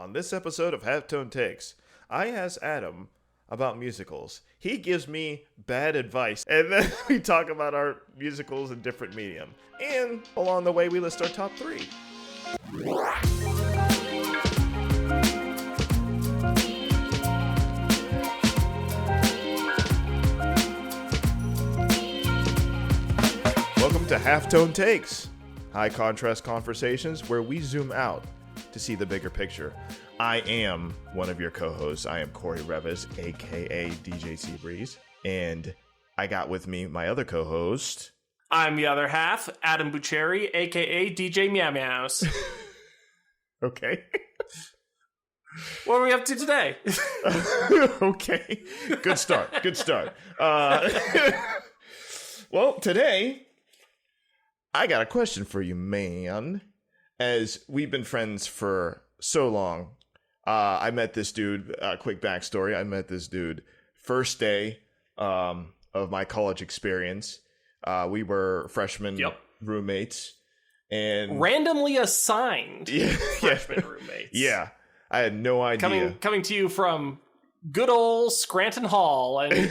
On this episode of Halftone Takes, I ask Adam about musicals. He gives me bad advice, and then we talk about our musicals in different medium. And along the way, we list our top 3. Welcome to Halftone Takes, high contrast conversations where we zoom out to see the bigger picture. I am one of your co-hosts. I am Corey Revis, aka DJ Seabreeze, and I got with me my other co-host. I'm the other half, Adam Bucheri, aka DJ Meow Meows. Okay. What are we up to today? Okay. Good start. Good start. Well, today, I got a question for you, man. As we've been friends for so long, I met this dude, quick backstory, I met this dude first day of my college experience. We were freshman roommates. And randomly assigned freshman roommates. Yeah, I had no idea. Coming to you from good old Scranton Hall and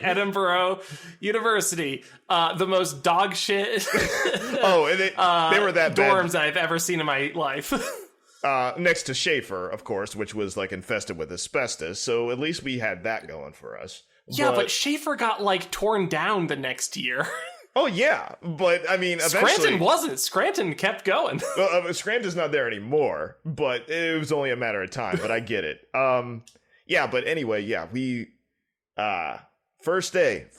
Edinburgh University, the most dog shit and they were that dorms bad. I've ever seen in my life. Next to Schaefer, of course, which was like infested with asbestos, so at least we had that going for us. Yeah, but Schaefer got like torn down the next year. Oh yeah, but I mean, eventually Scranton wasn't. Scranton kept going. Scranton's not there anymore, but it was only a matter of time. But I get it. Yeah, but anyway, yeah, we first day,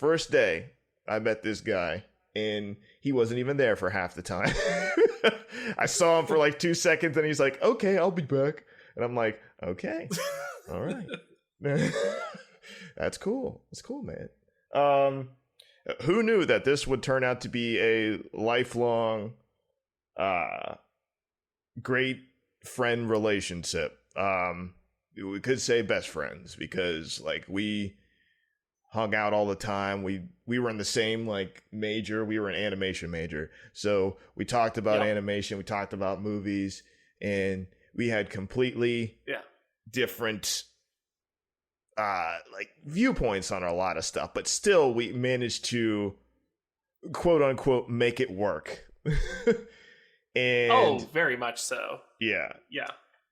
I met this guy, and he wasn't even there for half the time. I saw him for like 2 seconds, and he's like, "Okay, I'll be back," and I'm like, "Okay, all right, that's cool. That's cool, man." Who knew that this would turn out to be a lifelong, great friend relationship? We could say best friends because like we hung out all the time. We were in the same like major. We were an animation major. So we talked about animation, we talked about movies, and we had completely different like viewpoints on a lot of stuff, but still we managed to quote unquote make it work. And very much so. Yeah.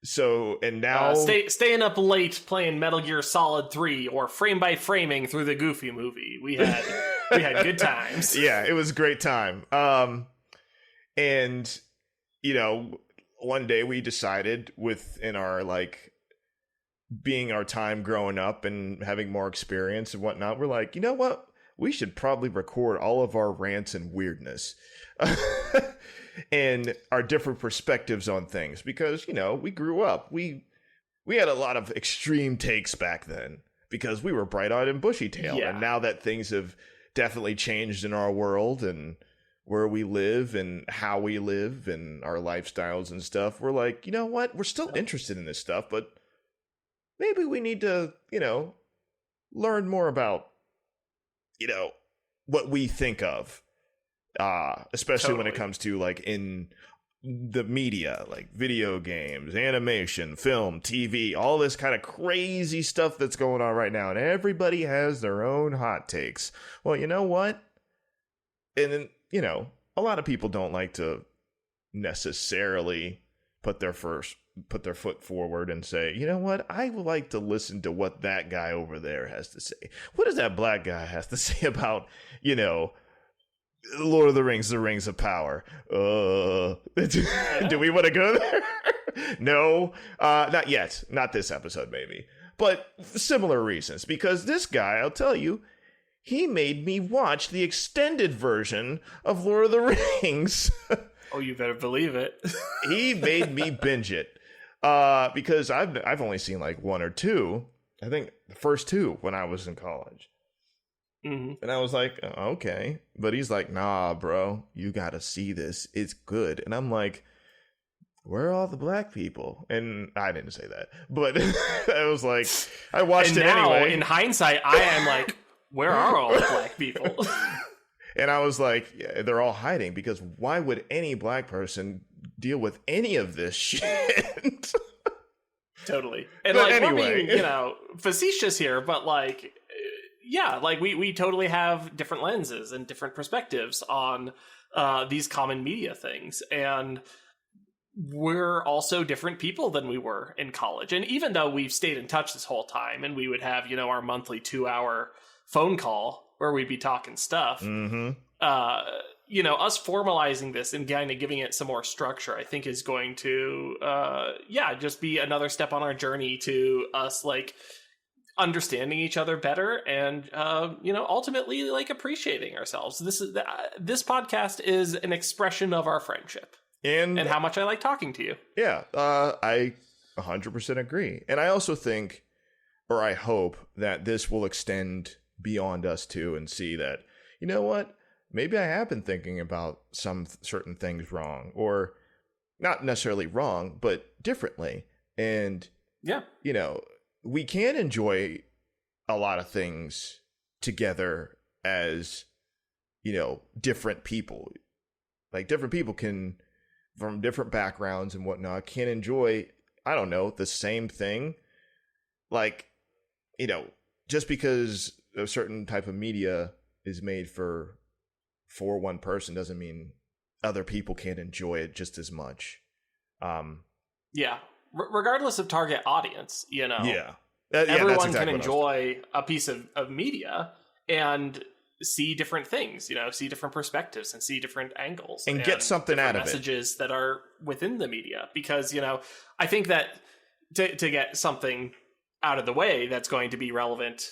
So, and now staying up late playing Metal Gear Solid 3 or frame by framing through the Goofy movie. We had good times. Yeah, it was a great time. And you know, one day we decided within our like being our time growing up and having more experience and whatnot, we're like, you know what? We should probably record all of our rants and weirdness. And our different perspectives on things because, you know, we grew up. We had a lot of extreme takes back then because we were bright-eyed and bushy-tailed. Yeah. And now that things have definitely changed in our world and where we live and how we live and our lifestyles and stuff, we're like, you know what? We're still interested in this stuff, but maybe we need to, you know, learn more about, you know, what we think of. Especially when it comes to like in the media, like video games, animation, film, TV, all this kind of crazy stuff that's going on right now. And everybody has their own hot takes. Well, you know what? And then, you know, a lot of people don't like to necessarily put their foot forward and say, you know what? I would like to listen to what that guy over there has to say. What does that black guy has to say about, you know, Lord of the Rings of Power. Do we want to go there? No, not yet. Not this episode, maybe. But similar reasons. Because this guy, I'll tell you, he made me watch the extended version of Lord of the Rings. Oh, you better believe it. He made me binge it. Because I've only seen like 1 or 2. I think the first 2 when I was in college. Mm-hmm. And I was like, okay. But he's like, nah, bro, you gotta see this. It's good. And I'm like, where are all the black people? And I didn't say that. But I was like, I watched it now, anyway. In hindsight, I am like, where are all the black people? And I was like, yeah, they're all hiding because why would any black person deal with any of this shit? Totally. And but like anyway. we're being, facetious here, but like yeah, like we totally have different lenses and different perspectives on these common media things. And we're also different people than we were in college. And even though we've stayed in touch this whole time and we would have, our monthly 2-hour phone call where we'd be talking stuff, us formalizing this and kind of giving it some more structure, I think is going to, just be another step on our journey to us like understanding each other better and, ultimately like appreciating ourselves. This podcast is an expression of our friendship. And how much I like talking to you. Yeah, I 100% agree. And I also think, or I hope, that this will extend beyond us too and see that, you know what, maybe I have been thinking about some certain things wrong, or not necessarily wrong, but differently. And, we can enjoy a lot of things together as, different people. Like, different people can, from different backgrounds and whatnot, can enjoy, I don't know, the same thing. Like, just because a certain type of media is made for one person doesn't mean other people can't enjoy it just as much. Regardless of target audience, everyone exactly can enjoy a piece of media and see different things, see different perspectives and see different angles and get something out of messages that are within the media. Because, I think that to get something out of the way that's going to be relevant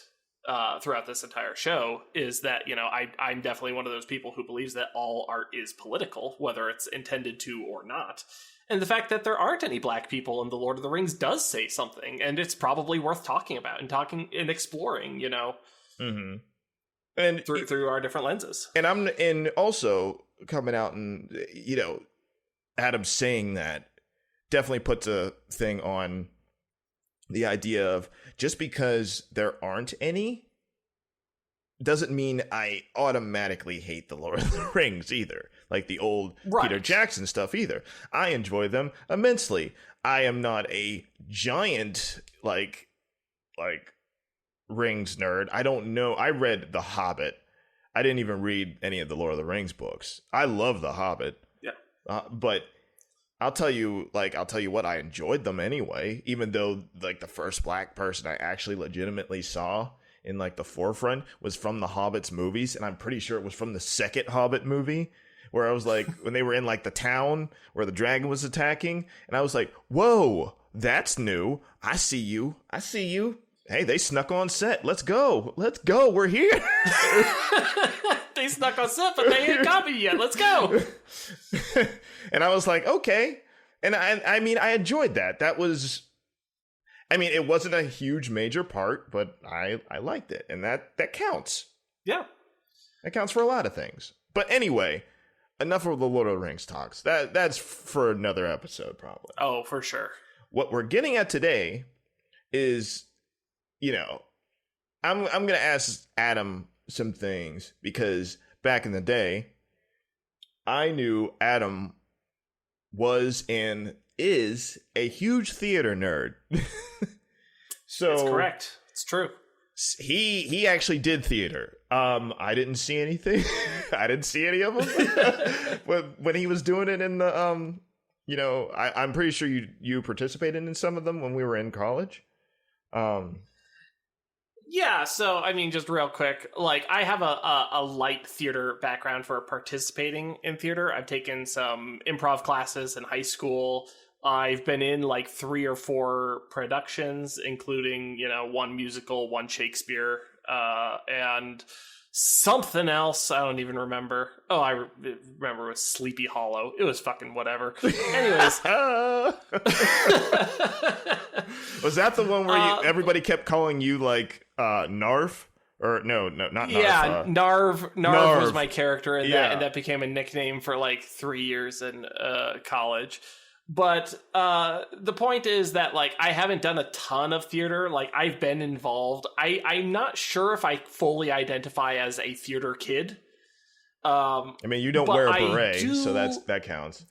throughout this entire show is that, I'm definitely one of those people who believes that all art is political, whether it's intended to or not. And the fact that there aren't any black people in The Lord of the Rings does say something, and it's probably worth talking about and exploring, Mm-hmm. And through our different lenses. And also coming out and, Adam saying that definitely puts a thing on the idea of just because there aren't any doesn't mean I automatically hate The Lord of the Rings either. Like the old Peter Jackson stuff either. I enjoy them immensely. I am not a giant like Rings nerd. I don't know. I read The Hobbit. I didn't even read any of the Lord of the Rings books. I love The Hobbit. Yeah. But I'll tell you what, I enjoyed them anyway, even though like the first black person I actually legitimately saw in like the forefront was from the Hobbit's movies, and I'm pretty sure it was from the second Hobbit movie, where I was like, when they were in like the town where the dragon was attacking, and I was like, whoa, that's new. I see you. Hey, they snuck on set. Let's go. We're here. They snuck on set, but they ain't got me yet. Let's go. And I was like, okay. And I mean, I enjoyed that. That was, I mean, it wasn't a huge major part, but I liked it. And that counts. Yeah. That counts for a lot of things. But anyway, enough of the Lord of the Rings talks. That's for another episode, probably. Oh, for sure. What we're getting at today is, I'm going to ask Adam some things, because back in the day, I knew Adam was and is a huge theater nerd. So that's correct. It's true. He actually did theater. I didn't see anything. I didn't see any of them. But when he was doing it in the I'm pretty sure you participated in some of them when we were in college. Yeah, so, I mean, just real quick, like, I have a light theater background for participating in theater. I've taken some improv classes in high school. I've been in, like, 3 or 4 productions, including, one musical, one Shakespeare, and something else I don't even remember. Oh, I remember it was Sleepy Hollow. It was fucking whatever. Anyways. Was that the one where everybody kept calling you, like, Narf? Or no, not Narf. Yeah, Narv was my character in that, and that became a nickname for like 3 years in college. But the point is that, like, I haven't done a ton of theater. Like, I've been involved. I'm not sure if I fully identify as a theater kid. I mean, you don't wear a beret, so that counts.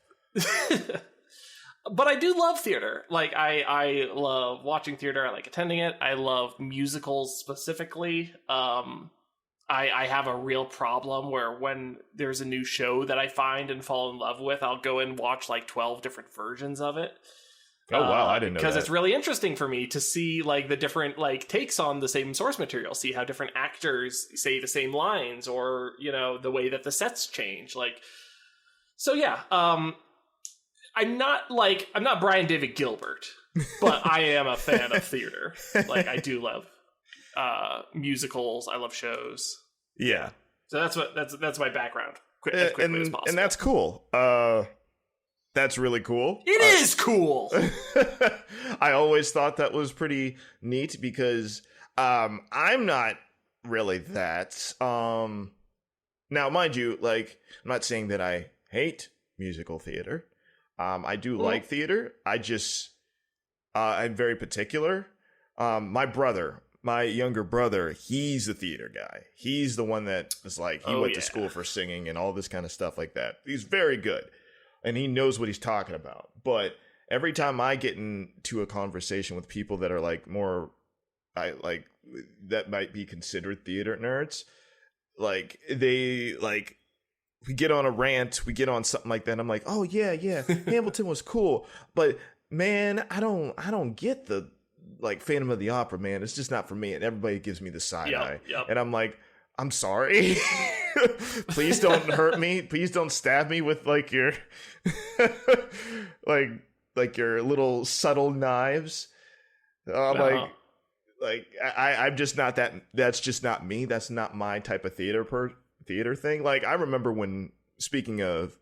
but I do love theater. Like I love watching theater. I like attending it. I love musicals specifically. I have a real problem where when there's a new show that I find and fall in love with, I'll go and watch like 12 different versions of it. Oh wow, I didn't know that. Because it's really interesting for me to see like the different like takes on the same source material, see how different actors say the same lines, or you know the way that the sets change. Like, so yeah, I'm not Brian David Gilbert, but I am a fan of theater. Like I do love musicals. I love shows. Yeah. So that's my background. As quickly as possible. And that's cool. That's really cool. It is cool. I always thought that was pretty neat because I'm not really that. Now, mind you, like I'm not saying that I hate musical theater. I do like theater. I just I'm very particular. My younger brother, he's a theater guy. He's the one that is like he went to school for singing and all this kind of stuff like that. He's very good. And he knows what he's talking about. But every time I get into a conversation with people that are like more, that might be considered theater nerds, like they like, we get on a rant, we get on something like that. And I'm like, oh yeah, Hamilton was cool, but man, I don't get the like Phantom of the Opera, man. It's just not for me. And everybody gives me the side eye, and I'm like, I'm sorry. Please don't hurt me. Please don't stab me with like your like your little subtle knives. I'm just not that. That's just not me. That's not my type of theater thing. Like I remember when, speaking of,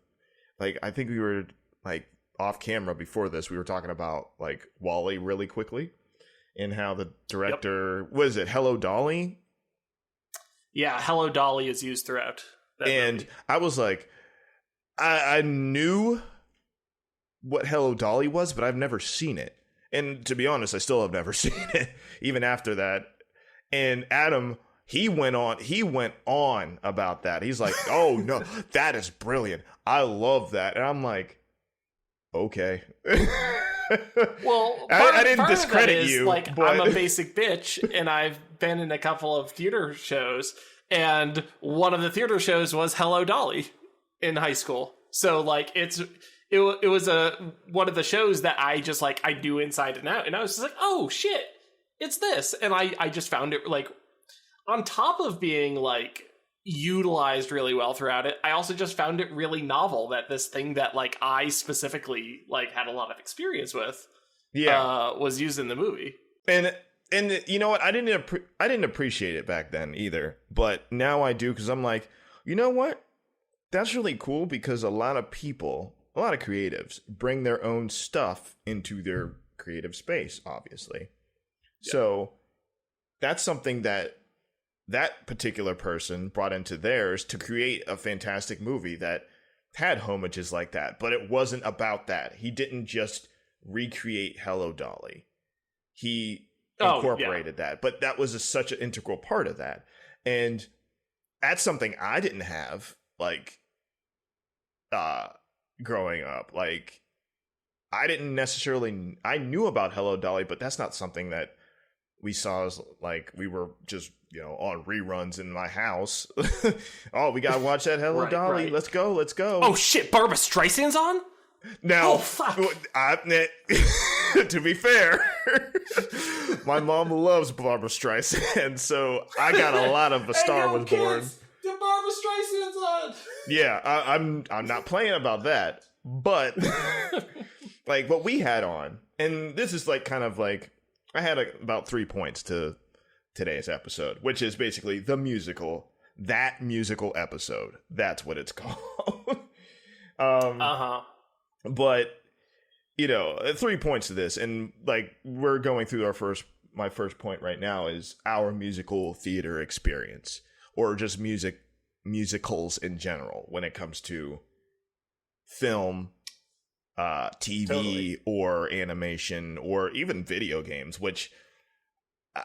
like I think we were like off camera before this, we were talking about like WALL-E really quickly, and how the director was it Hello Dolly. Yeah, Hello Dolly is used throughout that movie. I was like, I knew what Hello Dolly was, but I've never seen it. And to be honest, I still have never seen it, even after that. And Adam, he went on about that. He's like, oh no, that is brilliant. I love that. And I'm like, okay. Well, I didn't discredit you. Like, but I'm a basic bitch, and I've been in a couple of theater shows, and one of the theater shows was Hello Dolly in high school. So like it was one of the shows that I just like I knew inside and out, and I was just like, oh shit, it's this, and I just found it like on top of being like utilized really well throughout it, I also just found it really novel that this thing that like I specifically like had a lot of experience with was used in the movie. And you know what, I didn't appreciate it back then either, but now I do, because I'm like, you know what, that's really cool, because a lot of creatives bring their own stuff into their creative space, obviously. So that's something that particular person brought into theirs to create a fantastic movie that had homages like that. But it wasn't about that. He didn't just recreate Hello Dolly. He incorporated that. But that was such an integral part of that. And that's something I didn't have, like, growing up. Like, I didn't necessarily... I knew about Hello Dolly, but that's not something that we saw as, like, we were just... on reruns in my house. Oh, we gotta watch that Hello Dolly. Right. Let's go. Oh shit, Barbra Streisand's on? Now, oh, fuck. To be fair, my mom loves Barbra Streisand, so I got a lot of A Star Was Born. The Barbra Streisand's on. Yeah, I'm not playing about that, but like what we had on, and this is like kind of like I had about 3 points to today's episode, which is basically that musical episode. That's what it's called. But 3 points to this, and like we're going through my first point right now is our musical theater experience, or just musicals in general when it comes to film, TV, or animation, or even video games, which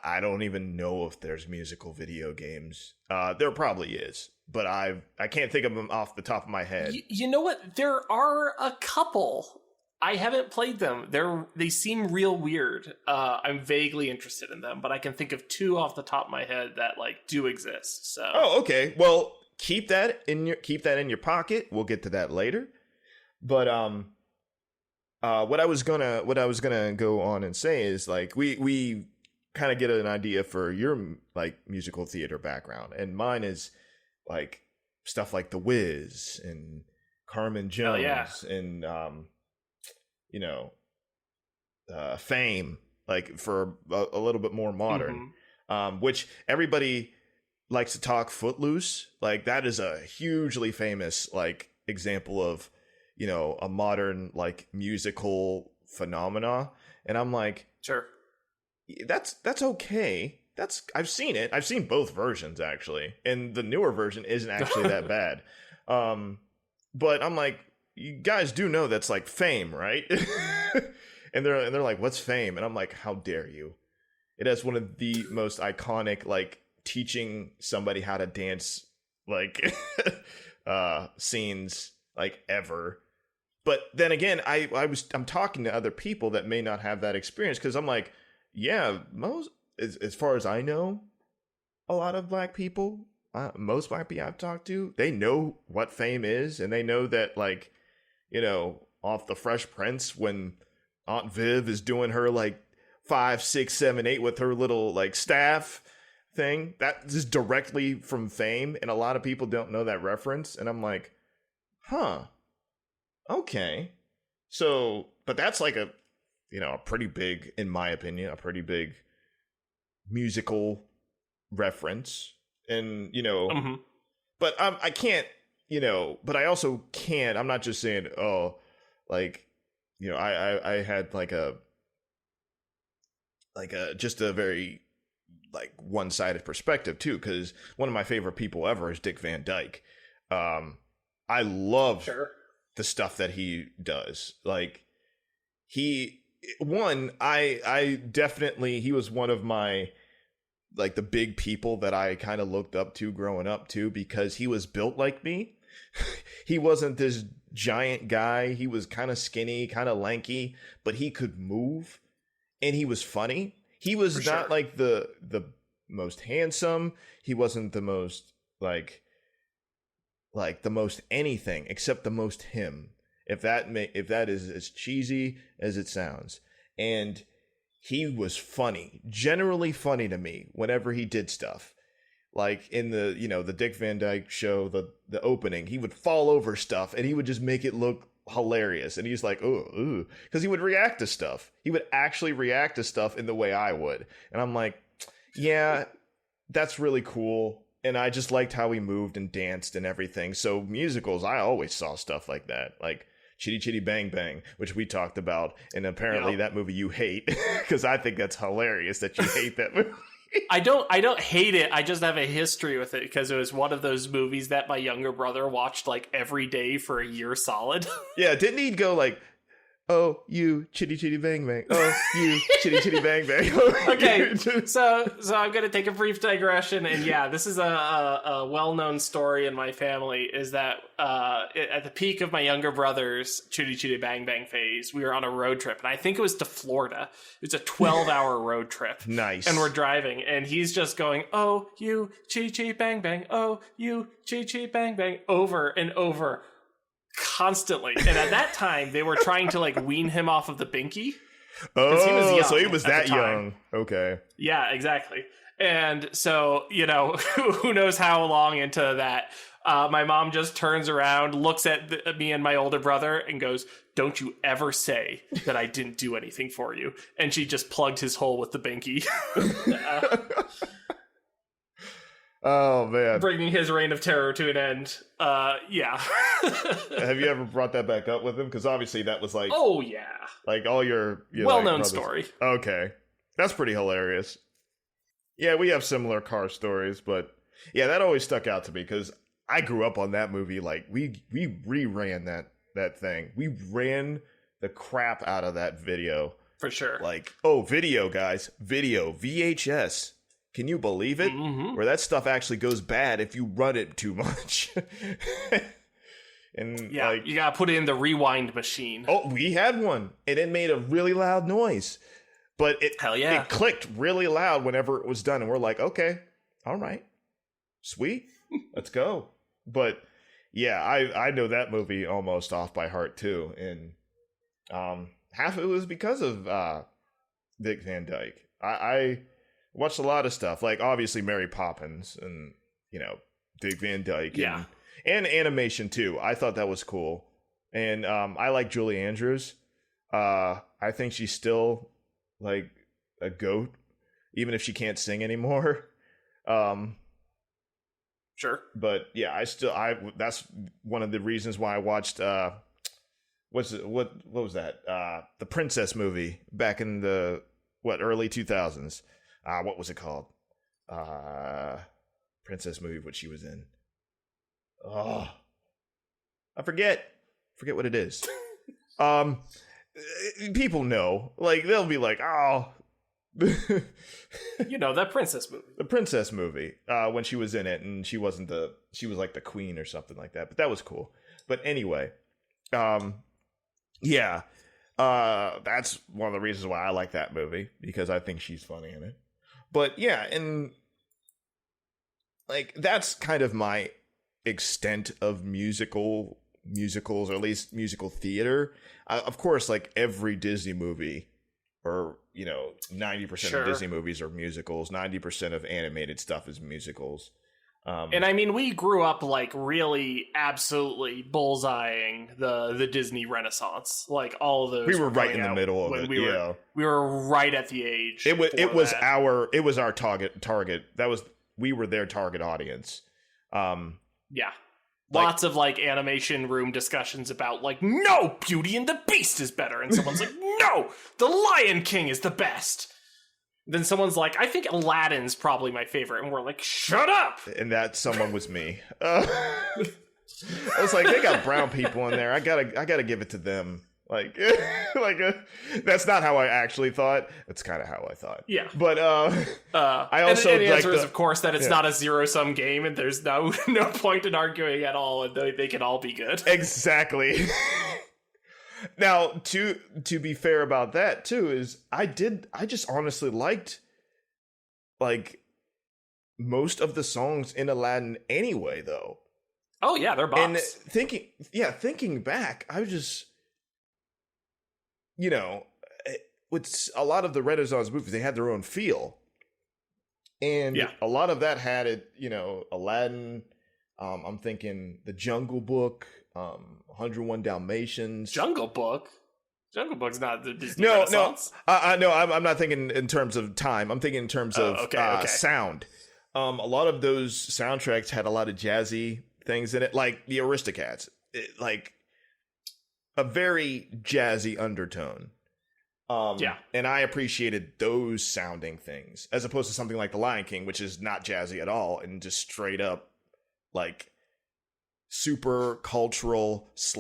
I don't even know if there's musical video games. There probably is, but I can't think of them off the top of my head. You know what? There are a couple. I haven't played them. They seem real weird. I'm vaguely interested in them, but I can think of 2 off the top of my head that like do exist. So. Oh, okay. Well, keep that in your pocket. We'll get to that later. But what I was gonna go on and say is like we kind of get an idea for your like musical theater background, and mine is like stuff like The Wiz and Carmen Jones and Fame, like for a little bit more modern, which everybody likes to talk Footloose. Like that is a hugely famous like example of, a modern like musical phenomena. And I'm like, sure, that's okay. I've seen it. I've seen both versions actually. And the newer version isn't actually that bad. But I'm like, you guys do know that's like Fame, right? and they're like, what's Fame? And I'm like, how dare you? It has one of the most iconic like teaching somebody how to dance like scenes like ever. But then again, I'm talking to other people that may not have that experience, because I'm like, yeah, as far as I know, a lot of black people, most black people I've talked to, they know what Fame is, and they know that like, off the Fresh Prince, when Aunt Viv is doing her like 5, 6, 7, 8 with her little like staff thing, that is directly from Fame, and a lot of people don't know that reference, and I'm like, huh, okay. So, but that's like a pretty big, in my opinion, a pretty big musical reference, and but I can't, but I also can't, I'm not just saying, oh, like, I had like a just a very like one-sided perspective too, because one of my favorite people ever is Dick Van Dyke. I love the stuff that he does. Like he was one of my like the big people that I kind of looked up to growing up too, because he was built like me. He wasn't this giant guy. He was kind of skinny, kind of lanky, but he could move, and he was funny. He was not like the most handsome. He wasn't the most like the most anything except the most him. If that is as cheesy as it sounds. And he was funny, generally funny to me whenever he did stuff. Like in the, the Dick Van Dyke Show, the opening, he would fall over stuff and he would just make it look hilarious. And he's like, ooh, because he would react to stuff. He would actually react to stuff in the way I would. And I'm like, yeah, that's really cool. And I just liked how he moved and danced and everything. So musicals, I always saw stuff like that. Like Chitty Chitty Bang Bang, which we talked about. And apparently that movie you hate, because I think that's hilarious that you hate that movie. I don't hate it. I just have a history with it, because it was one of those movies that my younger brother watched like every day for a year solid. Yeah, didn't he go like, oh, you chitty chitty bang bang. Oh, you chitty chitty bang bang. Okay, so I'm going to take a brief digression, and yeah, this is a well-known story in my family, is that at the peak of my younger brother's chitty chitty bang bang phase, we were on a road trip, and I think it was to Florida. It was a 12-hour road trip. Nice. And we're driving, and he's just going, oh, you chitty chitty bang bang. Oh, you chitty chitty bang bang, over and over. Constantly. And at that time they were trying to like wean him off of the binky. Oh, he was young, so he was that young. Okay. Yeah, exactly. And so, who knows how long into that, my mom just turns around, looks at me and my older brother and goes, don't you ever say that I didn't do anything for you. And she just plugged his hole with the binky. Oh, man. Bringing his reign of terror to an end. Yeah. Have you ever brought that back up with him? Because obviously that was like... Oh, yeah. Like all your well-known like, story. Okay. That's pretty hilarious. Yeah, we have similar car stories, but yeah, that always stuck out to me because I grew up on that movie. Like, we reran that thing. We ran the crap out of that video. For sure. Like, video, guys. Video. VHS. Can you believe it? Mm-hmm. Where that stuff actually goes bad if you run it too much. And yeah, like, you gotta put it in the rewind machine. oh, we had one, and it made a really loud noise, but Hell yeah. it clicked really loud whenever it was done, and we're like, okay, all right, sweet, let's go. But yeah, I know that movie almost off by heart too, and half of it was because of Dick Van Dyke. I watched a lot of stuff, like obviously Mary Poppins, and Dick Van Dyke, and animation too. I thought that was cool, and I like Julie Andrews. I think she's still like a goat, even if she can't sing anymore. Sure, but yeah, that's one of the reasons why I watched what was that? The Princess movie back in the early 2000s. What was it called? Princess movie, what she was in. Oh, I forget what it is. People know, like they'll be like, oh, that princess movie. The princess movie, when she was in it, and she was like the queen or something like that. But that was cool. But anyway, yeah, that's one of the reasons why I like that movie, because I think she's funny in it. But yeah, and like that's kind of my extent of musicals, or at least musical theater. Of course, like every Disney movie, or 90% of Disney movies are musicals. 90% of animated stuff is musicals. And I mean, we grew up like really absolutely bullseyeing the Disney Renaissance. Like all of those, we were right in the middle of it. We were right at the age. It was our target. We were their target audience. Yeah. Lots of like animation room discussions about like, no, Beauty and the Beast is better. And someone's like, no, The Lion King is the best. Then someone's like, I think Aladdin's probably my favorite. And we're like, shut up. And that someone was me. I was like, they got brown people in there. I gotta give it to them. Like, that's not how I actually thought. That's kind of how I thought. Yeah. But I also and the answer is, of course, that it's not a zero-sum game, and there's no point in arguing at all, and they can all be good. Exactly. Now, to be fair about that too, is I just honestly liked like most of the songs in Aladdin anyway, though. Oh yeah, they're bops. And thinking back, I was just, with a lot of the Renaissance movies, they had their own feel. And a lot of that had it, Aladdin, I'm thinking The Jungle Book, 101 Dalmatians. Jungle Book? Jungle Book's not the Disney Renaissance. No, I'm not thinking in terms of time. I'm thinking in terms of sound. A lot of those soundtracks had a lot of jazzy things in it, like the Aristocats. Like a very jazzy undertone. And I appreciated those sounding things as opposed to something like The Lion King, which is not jazzy at all and just straight up like super cultural /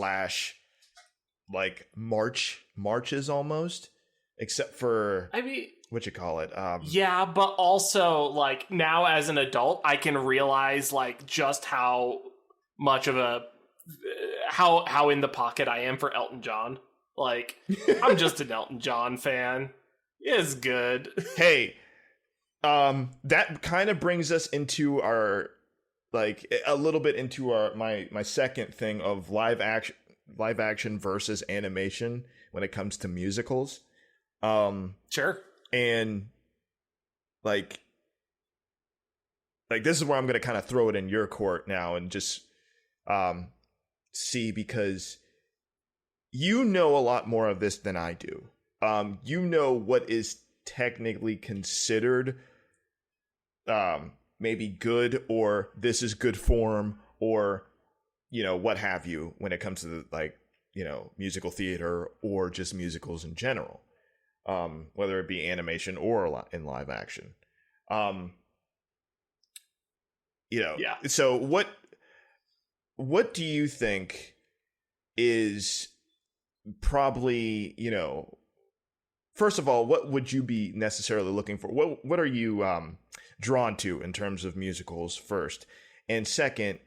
like marches almost, except for, I mean, what you call it? Yeah, but also like now as an adult, I can realize like just how much of a how in the pocket I am for Elton John. Like, I'm just an Elton John fan. It's good. Hey, that kind of brings us into our, like, a little bit into our my second thing of live action versus animation when it comes to musicals. Sure. And like this is where I'm going to kind of throw it in your court now and just see, because you know a lot more of this than I do. You know what is technically considered maybe good, or this is good form, or what have you, when it comes to the, like, musical theater or just musicals in general, whether it be animation or in live action. So what do you think is probably, first of all, what would you be necessarily looking for? What are you drawn to in terms of musicals first? And second,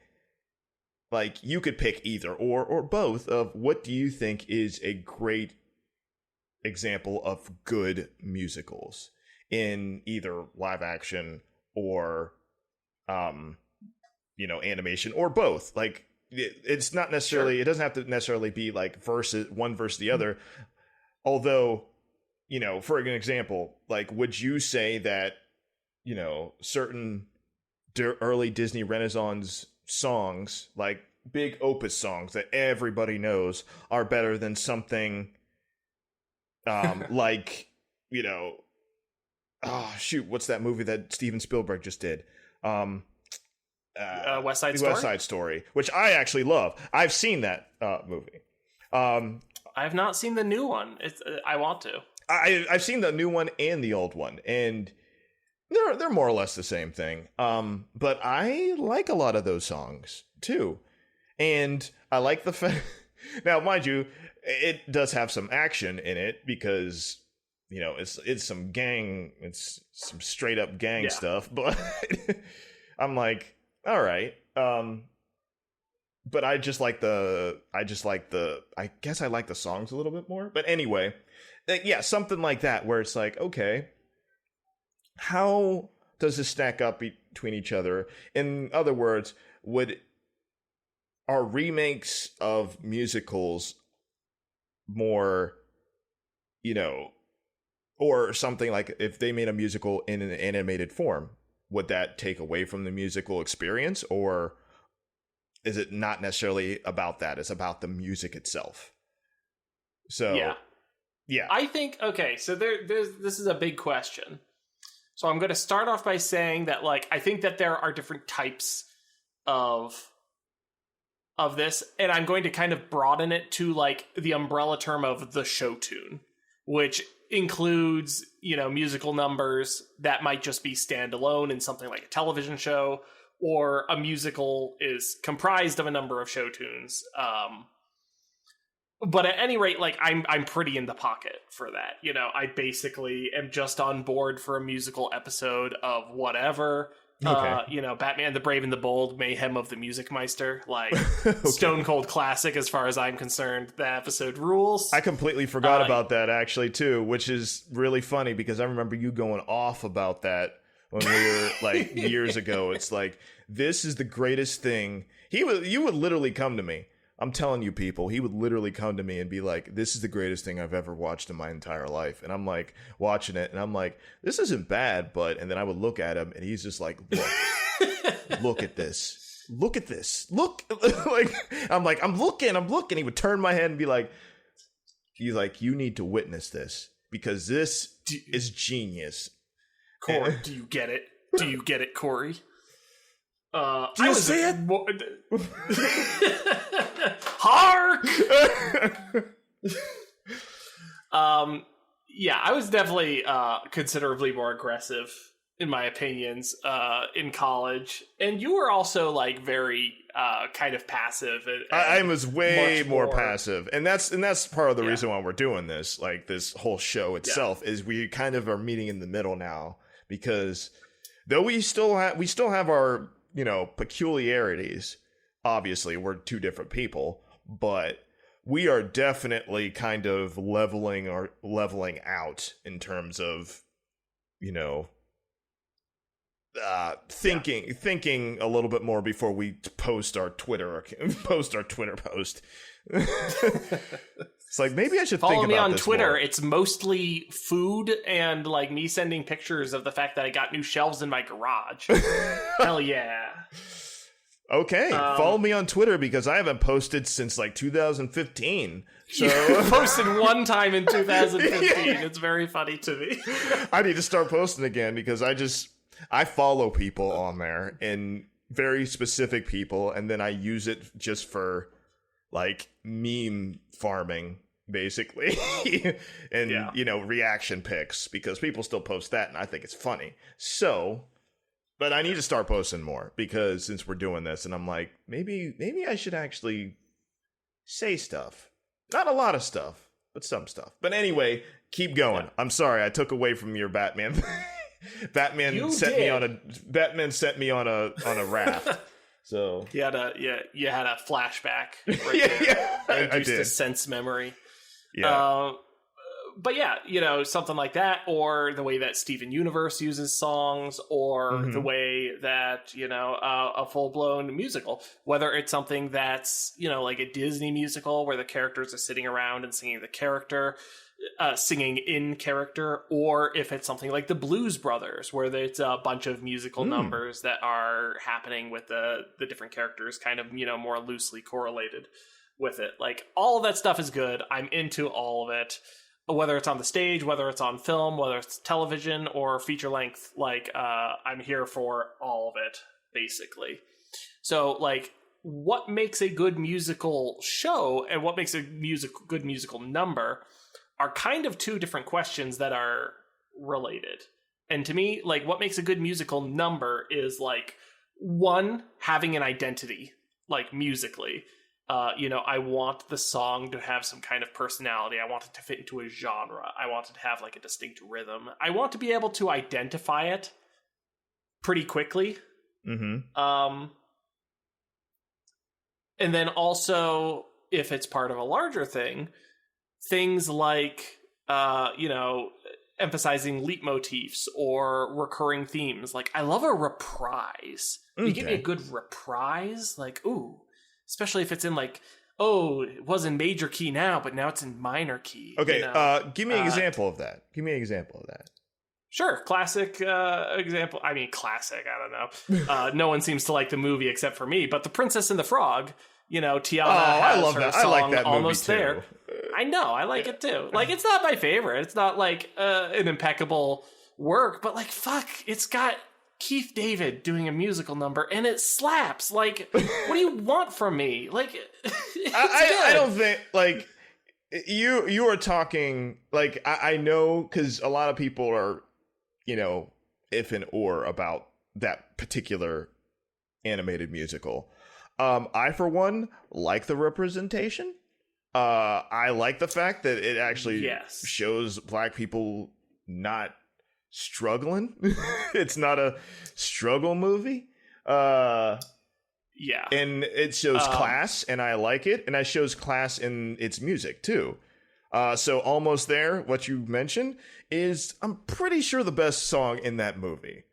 like you could pick either or both of what do you think is a great example of good musicals in either live action or animation or both. Like it's not necessarily, It doesn't have to necessarily be like one versus the other. Although, for an example, like, would you say that, certain early Disney Renaissance songs, like big opus songs that everybody knows, are better than something like, what's that movie that Steven Spielberg just did? West Side Story? West Side Story, which I actually love. I've seen that movie. I have not seen the new one. I want to. I've seen the new one and the old one, and they're more or less the same thing. But I like a lot of those songs too, and I like the fact. Now, mind you, it does have some action in it because it's some straight up gang stuff. But I'm like, all right. But I guess I like the songs a little bit more. But anyway, yeah, something like that where it's like, okay, how does this stack up between each other? In other words, are remakes of musicals more, or something like if they made a musical in an animated form, would that take away from the musical experience, or is it not necessarily about that? It's about the music itself. So yeah. I think, okay, so this is a big question. So I'm going to start off by saying that, like, I think that there are different types of this, and I'm going to kind of broaden it to like the umbrella term of the show tune, which includes, musical numbers that might just be standalone in something like a television show, or a musical is comprised of a number of show tunes. But at any rate, like I'm pretty in the pocket for that. I basically am just on board for a musical episode of whatever. Okay. Batman the Brave and the Bold, Mayhem of the Music Meister, like okay. Stone cold classic as far as I'm concerned. The episode rules. I completely forgot about that actually too, which is really funny because I remember you going off about that when we were like years ago. It's like, this is the greatest thing. You would literally come to me. I'm telling you, people, he would literally come to me and be like, this is the greatest thing I've ever watched in my entire life. And I'm like watching it and I'm like, this isn't bad, and then I would look at him and he's just like, look at this. Look at this. Look. Like, I'm looking. He would turn my head and be like, you need to witness this because this is genius. Corey, do you get it? Do you get it, Corey? Do you see it? Hark! Yeah, I was definitely considerably more aggressive in my opinions in college, and you were also like very kind of passive. I was way more passive, and that's part of the reason why we're doing this. Like this whole show itself is we kind of are meeting in the middle now, because though we still have our peculiarities. Obviously, we're two different people, but we are definitely kind of leveling out in terms of, thinking a little bit more before we post our Twitter post. It's like, maybe I should follow think about me on this Twitter. more. It's mostly food and like me sending pictures of the fact that I got new shelves in my garage. Hell yeah. Okay, follow me on Twitter because I haven't posted since like 2015. So you posted one time in 2015. It's very funny to me. I need to start posting again because I follow people on there, and very specific people, and then I use it just for like meme farming basically. And reaction pics, because people still post that and I think it's funny. So, but I need to start posting more, because since we're doing this, and I'm like, maybe I should actually say stuff. Not a lot of stuff, but some stuff. But anyway, keep going. Yeah. I'm sorry I took away from your Batman. Batman sent me on a raft. So you had a flashback right there. I did. A sense memory. Yeah. But yeah, something like that, or the way that Steven Universe uses songs, or the way that, a full-blown musical, whether it's something that's, like a Disney musical where the characters are sitting around and singing the character, singing in character, or if it's something like the Blues Brothers, where it's a bunch of musical numbers that are happening with the different characters kind of, more loosely correlated with it. Like, all of that stuff is good. I'm into all of it. Whether it's on the stage, whether it's on film, whether it's television or feature length, like, I'm here for all of it, basically. So, like, what makes a good musical show and what makes a good musical number are kind of two different questions that are related. And to me, like, what makes a good musical number is, like, one, having an identity, like, musically. I want the song to have some kind of personality. I want it to fit into a genre. I want it to have like a distinct rhythm. I want to be able to identify it pretty quickly. And then also, if it's part of a larger thing, things like, emphasizing leitmotifs or recurring themes. Like, I love a reprise. You give me a good reprise, like, ooh. Especially if it's in like, it was in major key now, but now it's in minor key. Okay, give me an example of that. Sure, classic example. I mean, classic, I don't know. No one seems to like the movie except for me, but The Princess and the Frog, Tiana has I love her that. song I like that movie Almost too. There. I know, I like it too. Like, it's not my favorite. It's not like an impeccable work, but like, fuck, it's got Keith David doing a musical number and it slaps. Like, what do you want from me? Like, I don't think, like, you are talking, like, I know, because a lot of people are, if and or about that particular animated musical. I, for one, like the representation. I like the fact that it actually shows Black people not struggling. It's not a struggle movie. And it shows class, and I like it, and it shows class in its music too. So Almost There, what you mentioned, is, I'm pretty sure, the best song in that movie.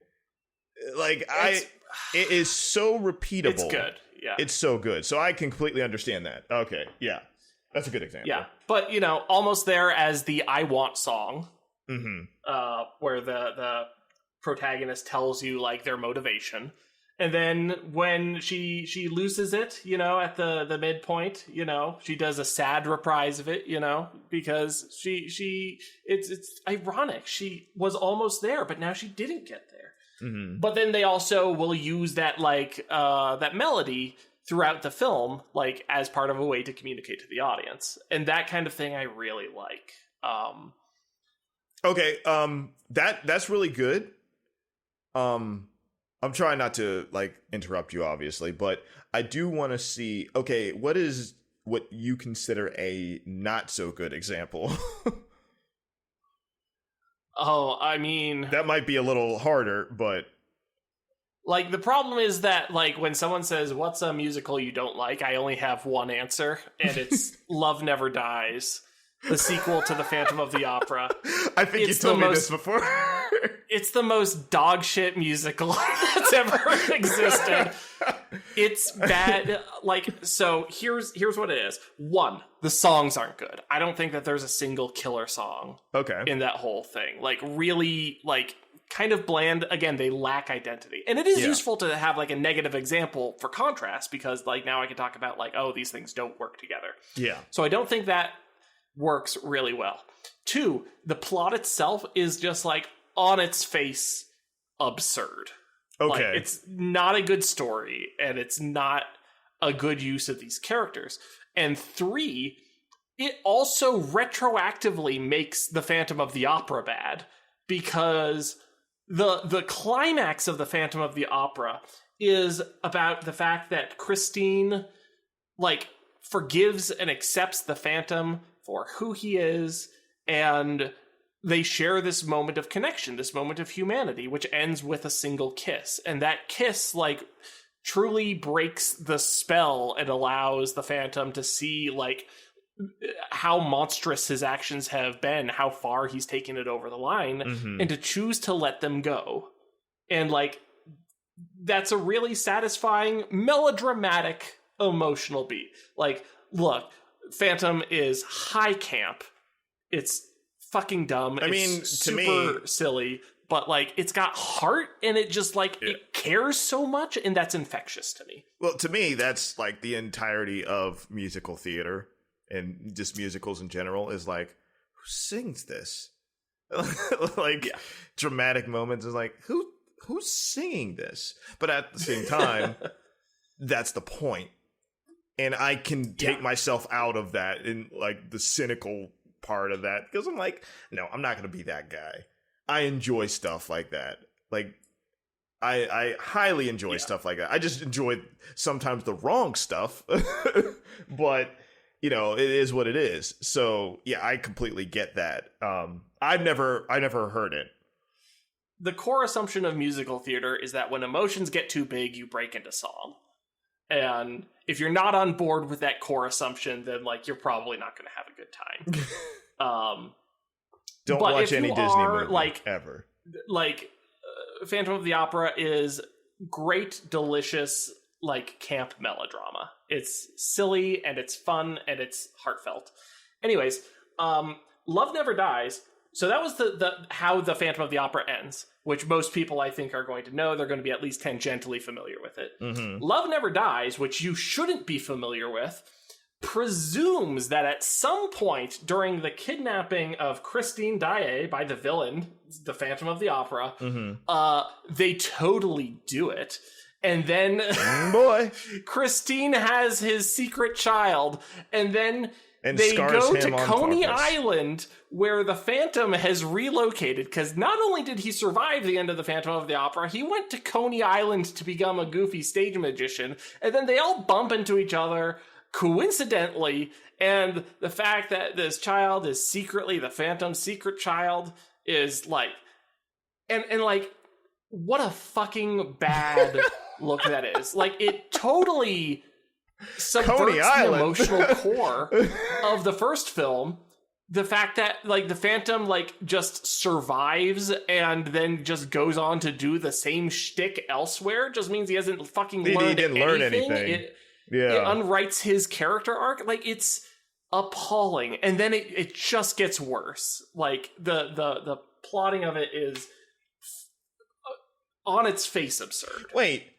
Like, it is so repeatable. It's good. Yeah, it's so good. So I completely understand that. Okay, yeah, that's a good example. Yeah, but Almost There as the I Want song. Where the protagonist tells you like their motivation, and then when she loses it, at the midpoint, she does a sad reprise of it, because it's ironic. She was almost there, but now she didn't get there. But then they also will use that like that melody throughout the film, like as part of a way to communicate to the audience, and that kind of thing I really like. Okay, that's really good. I'm trying not to like interrupt you, obviously, but I do want to see, okay, what is what you consider a not so good example? I mean, that might be a little harder, but like, the problem is that, like, when someone says, what's a musical you don't like, I only have one answer, and it's Love Never Dies, the sequel to The Phantom of the Opera. I think you told me this before. It's the most dog shit musical that's ever existed. It's bad. Like, so here's what it is. One, the songs aren't good. I don't think that there's a single killer song in that whole thing. Like, really, like, kind of bland. Again, they lack identity. And it is useful to have, like, a negative example for contrast, because, like, now I can talk about, like, these things don't work together. Yeah. So I don't think that works really well. Two, the plot itself is just, like, on its face absurd. Okay. Like, it's not a good story, and it's not a good use of these characters. And three, it also retroactively makes The Phantom of the Opera bad, because the climax of The Phantom of the Opera is about the fact that Christine, like, forgives and accepts the Phantom for who he is, and they share this moment of connection, this moment of humanity, which ends with a single kiss. And that kiss, like, truly breaks the spell and allows the Phantom to see like how monstrous his actions have been, how far he's taken it over the line, and to choose to let them go. And like, that's a really satisfying, melodramatic, emotional beat. Like, look, Phantom is high camp. It's fucking dumb. I mean, it's to super me, silly, but like, it's got heart, and it just like it cares so much, and that's infectious to me. Well, to me, that's like the entirety of musical theater and just musicals in general is like, who sings this? Like, dramatic moments is like, who's singing this? But at the same time, that's the point. And I can take myself out of that in like the cynical part of that, because I'm like, no, I'm not going to be that guy. I enjoy stuff like that. Like, I highly enjoy stuff like that. I just enjoy sometimes the wrong stuff, but you know, it is what it is. So yeah, I completely get that. I've never heard it. The core assumption of musical theater is that when emotions get too big, you break into song. And if you're not on board with that core assumption, then like you're probably not going to have a good time. Don't watch any Disney movie like, ever. Like, Phantom of the Opera is great, delicious, like camp melodrama. It's silly and it's fun and it's heartfelt. Anyways, Love Never Dies. So that was the how the Phantom of the Opera ends, which most people I think are going to know. They're going to be at least tangentially familiar with it. Love Never Dies, which you shouldn't be familiar with, presumes that at some point during the kidnapping of Christine Daae by the villain, the Phantom of the Opera, they totally do it. And then Christine has his secret child, and then they go to Coney Island, where the Phantom has relocated, because not only did he survive the end of the Phantom of the Opera, he went to Coney Island to become a goofy stage magician, and then they all bump into each other, coincidentally, and the fact that this child is secretly the Phantom's secret child is like, and like, what a fucking bad look that is. Like, it totally subverts the emotional core of the first film. The fact that like the Phantom like just survives and then just goes on to do the same shtick elsewhere just means he hasn't fucking learned anything. It unwrites his character arc. Like, it's appalling. And then it just gets worse. Like, the plotting of it is on its face absurd. Wait.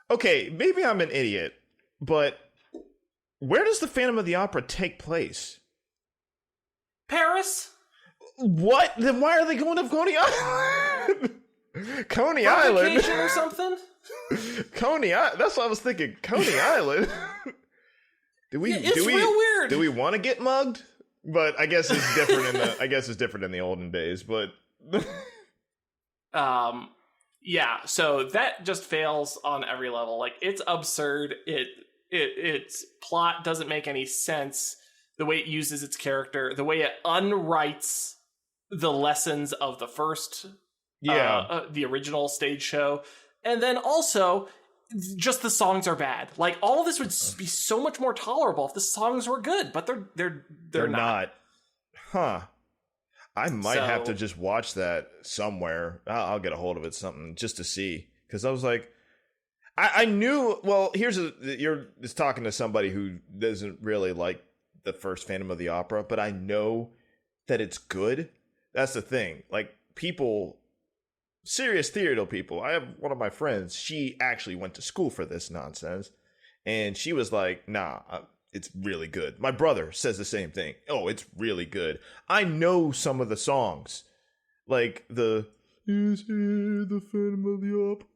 Okay, maybe I'm an idiot, but where does the Phantom of the Opera take place? Paris? What? Then why are they going to Coney Island? Coney Island? Vacation or something? Coney Island? That's what I was thinking. Coney Island? It's real weird. Do we want to get mugged? But I guess it's different in the olden days, but yeah, so that just fails on every level. Like, it's absurd. Its plot doesn't make any sense. The way it uses its character, the way it unwrites the lessons of the first, the original stage show, and then also just the songs are bad. Like, all of this would be so much more tolerable if the songs were good, but they're not. Huh. I might have to just watch that somewhere. I'll get a hold of it, something, just to see. Because I was like, I knew, well, you're just talking to somebody who doesn't really like the first Phantom of the Opera, but I know that it's good. That's the thing. Like, people, serious theater people, I have one of my friends, she actually went to school for this nonsense. And she was like, nah, it's really good. My brother says the same thing. Oh, it's really good. I know some of the songs. Like the "Is here the Phantom of the Opera?"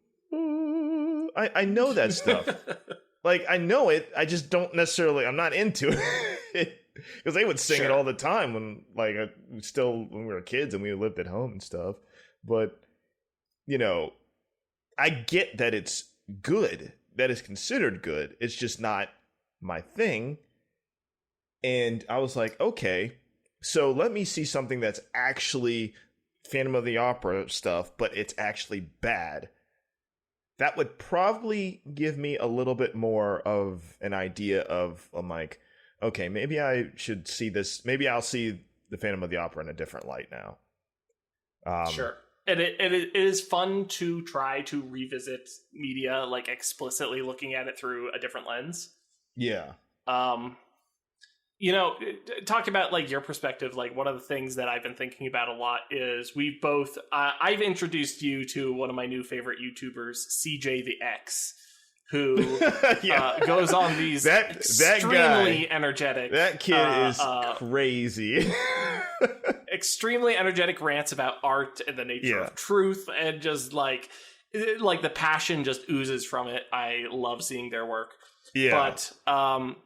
I know that stuff. Like, I know it. I just don't necessarily, I'm not into it. Because they would sing it all the time when we were kids and we lived at home and stuff. But, you know, I get that it's good. That is considered good. It's just not my thing. And I was like, okay, so let me see something that's actually Phantom of the Opera stuff, but it's actually bad. that would probably give me a little bit more of an idea of, I'm like, okay, maybe I should see this. Maybe I'll see the Phantom of the Opera in a different light now. Sure. And it is fun to try to revisit media, like explicitly looking at it through a different lens. Yeah. You know, talk about like your perspective. Like one of the things that I've been thinking about a lot is we've both, I've introduced you to one of my new favorite YouTubers, CJ the X, who goes on these extremely energetic. That kid is crazy. Extremely energetic rants about art and the nature of truth, and just like the passion just oozes from it. I love seeing their work. Yeah. But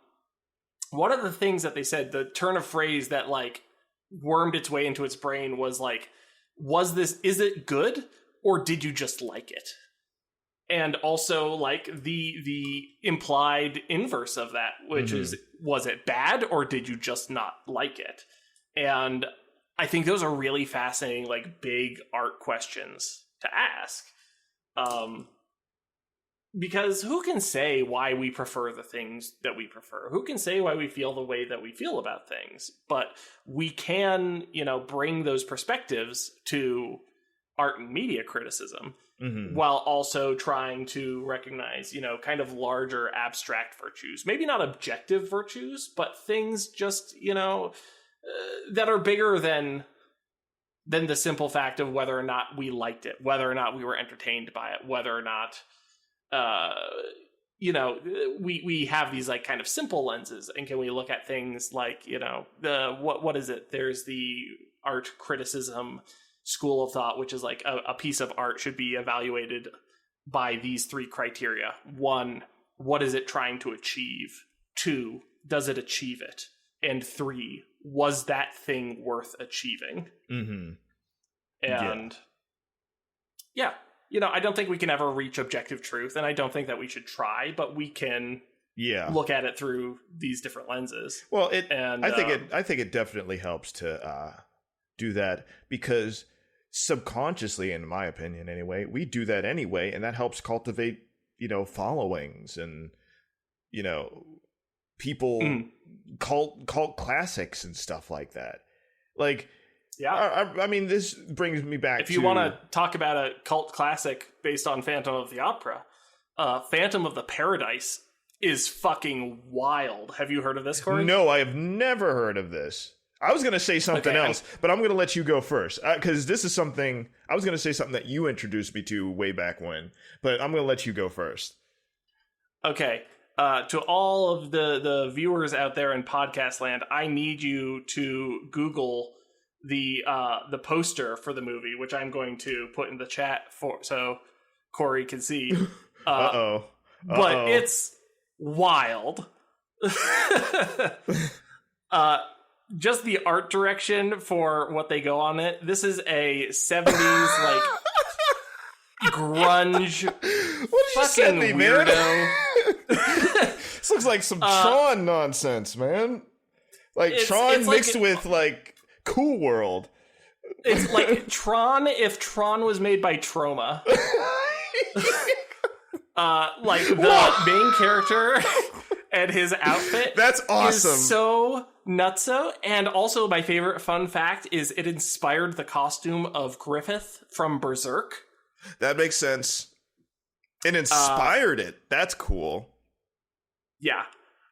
one of the things that they said, the turn of phrase that like wormed its way into its brain was like, is it good or did you just like it? And also like the implied inverse of that, which is, was it bad or did you just not like it? And I think those are really fascinating, like big art questions to ask. Because who can say why we prefer the things that we prefer? Who can say why we feel the way that we feel about things? But we can, you know, bring those perspectives to art and media criticism while also trying to recognize, you know, kind of larger abstract virtues. Maybe not objective virtues, but things just, you know, that are bigger than the simple fact of whether or not we liked it, whether or not we were entertained by it, whether or not you know, we have these like kind of simple lenses, and can we look at things like, you know, what is it? There's the art criticism school of thought, which is like a piece of art should be evaluated by these three criteria. 1, what is it trying to achieve? 2, does it achieve it? And 3, was that thing worth achieving? And yeah. You know, I don't think we can ever reach objective truth, and I don't think that we should try, but we can look at it through these different lenses. Well, I think it definitely helps to do that, because subconsciously, in my opinion anyway, we do that anyway, and that helps cultivate, you know, followings and, you know, people cult classics and stuff like that. Like, yeah, I mean, this brings me back if you want to talk about a cult classic based on Phantom of the Opera, Phantom of the Paradise is fucking wild. Have you heard of this, Corey? No, I have never heard of this. I was going to say something else, but I'm going to let you go first, because this is something, I was going to say something that you introduced me to way back when, but I'm going to let you go first. Okay. To all of the viewers out there in podcast land, I need you to Google the poster for the movie, which I'm going to put in the chat so Corey can see. But it's wild. Just the art direction for what they go on it. This is a 70s like grunge. What did you send me, weirdo? Man? This looks like some Tron nonsense, man. Like Tron mixed with like Cool World. It's like Tron if Tron was made by Troma. Like the main character and his outfit. That's awesome. Is so nutso. And also my favorite fun fact is it inspired the costume of Griffith from Berserk. That makes sense. It inspired it. That's cool. Yeah.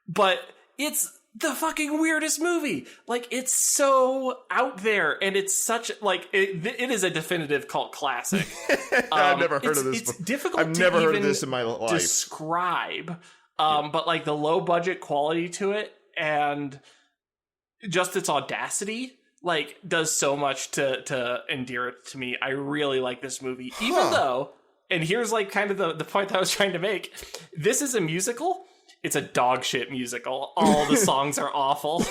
But it's the fucking weirdest movie. Like, it's so out there, and it's such like it is a definitive cult classic. I've never heard of this. It's difficult. I've never heard of this in my life. Describe, but like the low budget quality to it, and just its audacity, like does so much to endear it to me. I really like this movie, even though. And here's like kind of the point that I was trying to make. This is a musical. It's a dog shit musical. All the songs are awful.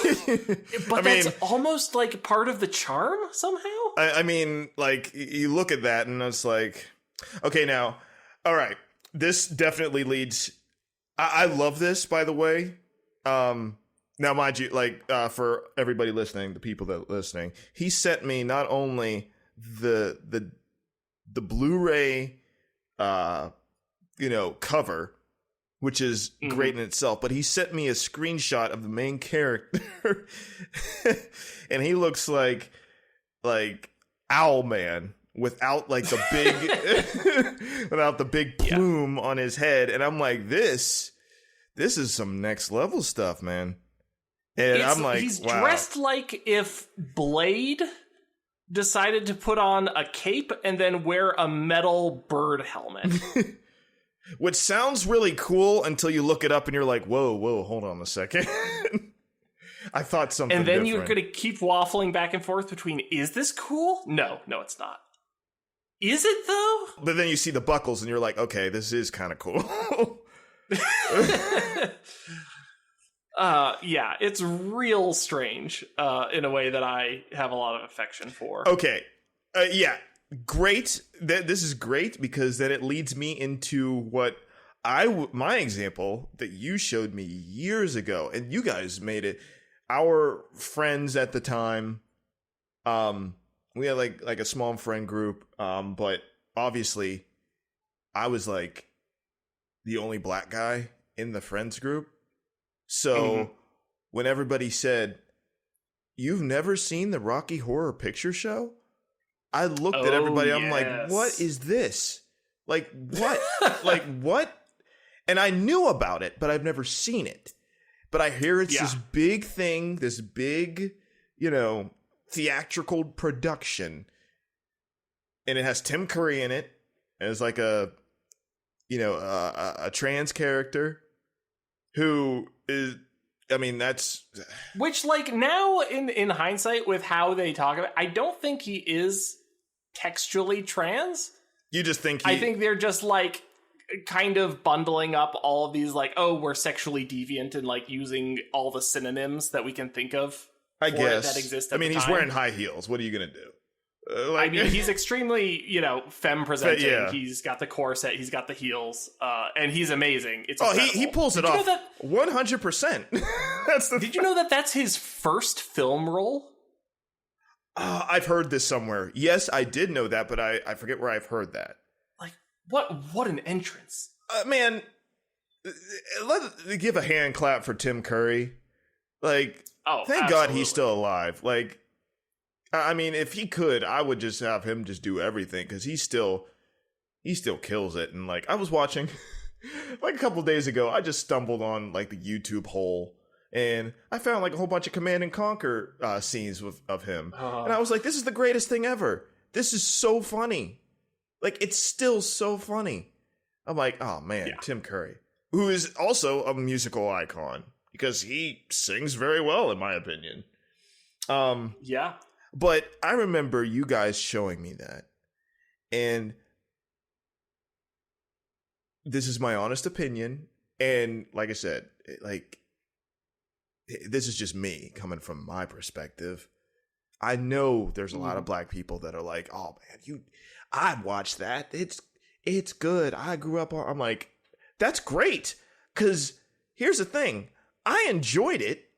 But that's almost like part of the charm somehow. I mean, like, you look at that and it's like, okay, now, all right, this definitely leads. I love this, by the way. Now, mind you, like, for everybody listening, the people that are listening, he sent me not only the Blu-ray cover, which is great in itself, but he sent me a screenshot of the main character and he looks like Owlman without like the big without the big plume on his head, and I'm like, this is some next level stuff, man. And I'm like, he's wow. Dressed like if Blade decided to put on a cape and then wear a metal bird helmet. Which sounds really cool until you look it up and you're like, whoa, hold on a second. I thought something And then different. you're going to keep waffling back and forth between, is this cool? No, it's not. Is it, though? But then you see the buckles and you're like, okay, this is kind of cool. Yeah, it's real strange in a way that I have a lot of affection for. Okay. Yeah. Great. This is great because then it leads me into what my example that you showed me years ago, and you guys made it. Our friends at the time, we had like a small friend group, but obviously I was like the only black guy in the friends group. So when everybody said, "You've never seen the Rocky Horror Picture Show?" I looked at everybody. I'm like, what is this? Like, what? Like, what? And I knew about it, but I've never seen it. But I hear it's this big thing, this big, theatrical production. And it has Tim Curry in it. And it's like a trans character who is, that's... Which, like, now in hindsight with how they talk about it, I don't think he is textually trans. You just think I think they're just, like, kind of bundling up all of these, like, oh, we're sexually deviant and, like, using all the synonyms that we can think of. I guess. That exist at the he's time. wearing high heels. What are you going to do? He's extremely, femme presenting. Yeah. He's got the corset, he's got the heels, and he's amazing. It's he pulls it off 100%. Did you know that that's his first film role? I've heard this somewhere. Yes, I did know that, but I forget where I've heard that. Like, what an entrance. Man, let's give a hand clap for Tim Curry. Like, thank God he's still alive. Like, if he could, I would just have him just do everything, because he still kills it. And like, I was watching like a couple days ago, I just stumbled on like the YouTube hole, and I found like a whole bunch of Command and Conquer scenes of him, and I was like, this is the greatest thing ever. This is so funny. Like, it's still so funny. I'm like, oh man, Tim Curry, who is also a musical icon because he sings very well, in my opinion. Yeah. But I remember you guys showing me that, and this is my honest opinion. And like I said, like, this is just me coming from my perspective. I know there's a lot of black people that are like, oh man, I'd watch that. It's good. I grew up on, I'm like, that's great. 'Cause here's the thing. I enjoyed it,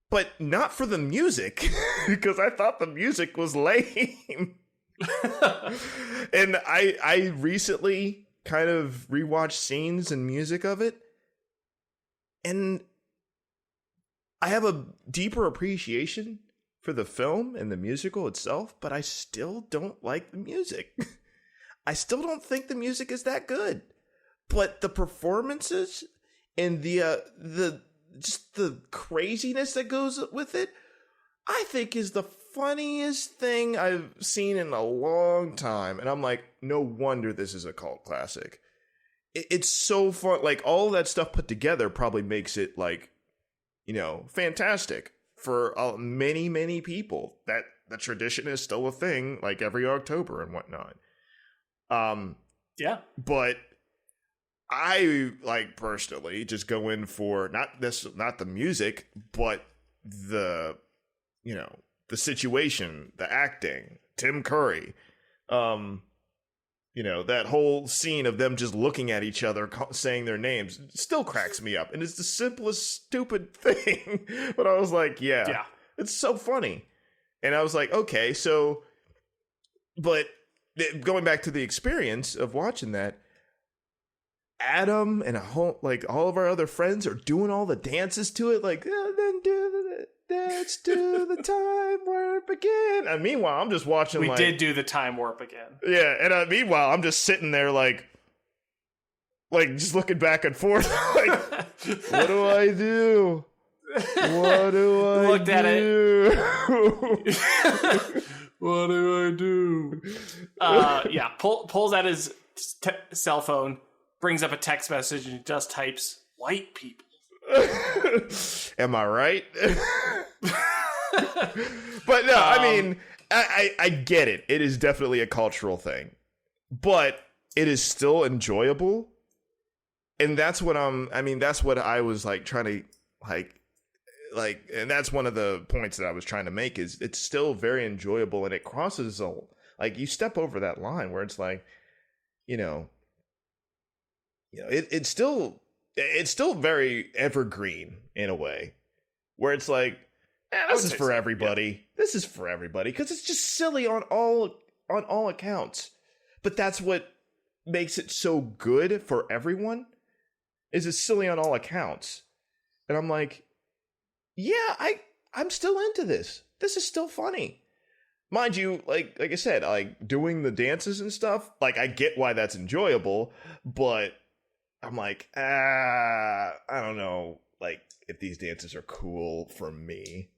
but not for the music, because I thought the music was lame. And I recently kind of rewatched scenes and music of it, and I have a deeper appreciation for the film and the musical itself, but I still don't like the music. I still don't think the music is that good. But the performances and the just the craziness that goes with it, I think is the funniest thing I've seen in a long time. And I'm like, no wonder this is a cult classic. It's so fun. Like, all of that stuff put together probably makes it, like, fantastic for many, many people. That the tradition is still a thing, like every October and whatnot. Yeah. But I, like, personally just go in for not the music, but the situation, the acting, Tim Curry, that whole scene of them just looking at each other, saying their names, still cracks me up. And it's the simplest, stupid thing. But I was like, yeah, it's so funny. And I was like, okay, so, but going back to the experience of watching that, Adam and like all of our other friends are doing all the dances to it, like then do the dance to the time warp again. And meanwhile, I'm just watching. We did do the time warp again. Yeah, and meanwhile, I'm just sitting there like just looking back and forth, like, what do I do? What do I looked do? At it. What do I do? Yeah, pulls out his cell phone, brings up a text message, and just types "white people." Am I right? But no, I mean, I get it. It is definitely a cultural thing, but it is still enjoyable, and that's what that's what I was like trying to like, and that's one of the points that I was trying to make is it's still very enjoyable, and it crosses like you step over that line where it's like, it's still very evergreen in a way where it's like, this is for everybody. Yeah. This is for everybody because it's just silly on all accounts. But that's what makes it so good for everyone is it's silly on all accounts. And I'm like, yeah, I'm still into this. This is still funny. Mind you, like I said, like doing the dances and stuff, like I get why that's enjoyable, but I'm like, I don't know, like if these dances are cool for me.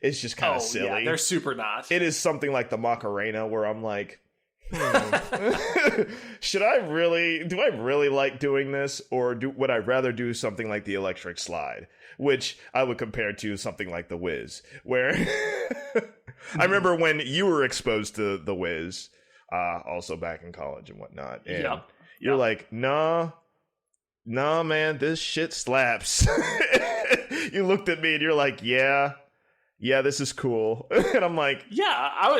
It's just kind of silly. Yeah, they're super not. It is something like the Macarena where I'm like, do I really like doing this, or would I rather do something like the Electric Slide, which I would compare to something like the Wiz, where I remember when you were exposed to the Wiz, also back in college and whatnot, and you're like, nah, man, this shit slaps. You looked at me and you're like, yeah, this is cool, and I'm like, yeah, I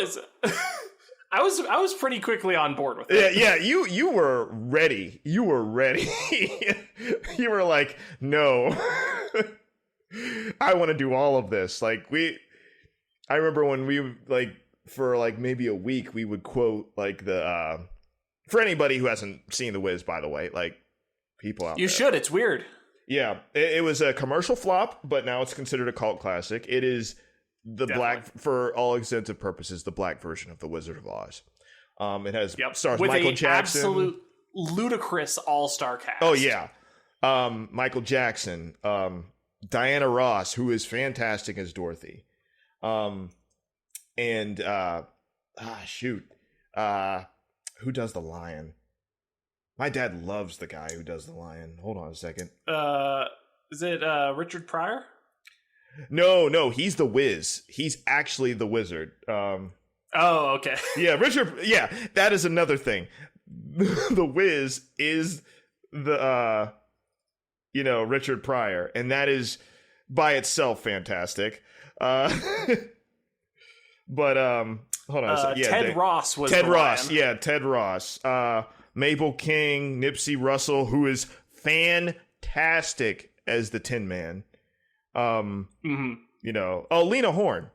was pretty quickly on board with it. Yeah, you were ready. You were ready. You were like, no, I want to do all of this. Like I remember when we like for like maybe a week we would quote like the for anybody who hasn't seen The Wiz, by the way, like people out there. You should. It's weird. Yeah, it was a commercial flop, but now it's considered a cult classic. It is the black, for all intents and purposes, the black version of The Wizard of Oz. It has stars with Michael Jackson, absolute ludicrous all-star cast. Oh yeah, Michael Jackson, Diana Ross, who is fantastic as Dorothy, and who does the lion? My dad loves the guy who does the lion. Hold on a second. Is it Richard Pryor? No, he's the Wiz. He's actually the wizard. Oh, okay. Yeah, Richard. Yeah, that is another thing. The Wiz is the Richard Pryor, and that is by itself fantastic. But hold on a second. Yeah, Ted Ross was Ted Ross. Lion. Yeah, Ted Ross. Mabel King, Nipsey Russell, who is fantastic as the Tin Man. Lena Horne.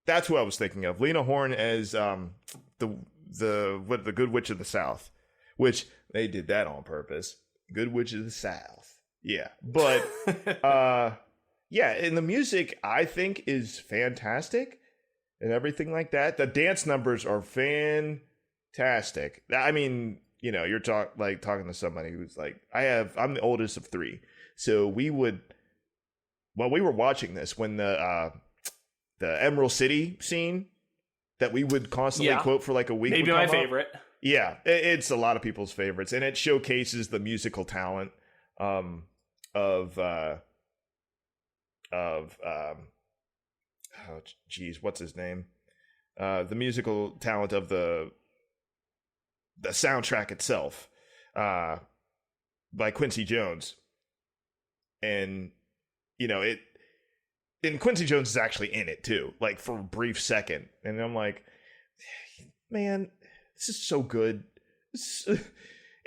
That's who I was thinking of. Lena Horne as the Good Witch of the South, which they did that on purpose. Good Witch of the South. Yeah, but and the music I think is fantastic and everything like that. The dance numbers are fantastic. I mean, you're talking to somebody who's like, I'm the oldest of three, so we were watching this when the Emerald City scene that we would constantly quote for like a week. Maybe my favorite. Yeah, it's a lot of people's favorites, and it showcases the musical talent what's his name? The musical talent of the soundtrack itself, by Quincy Jones, and and Quincy Jones is actually in it too, like for a brief second, and I'm like, man, this is so good.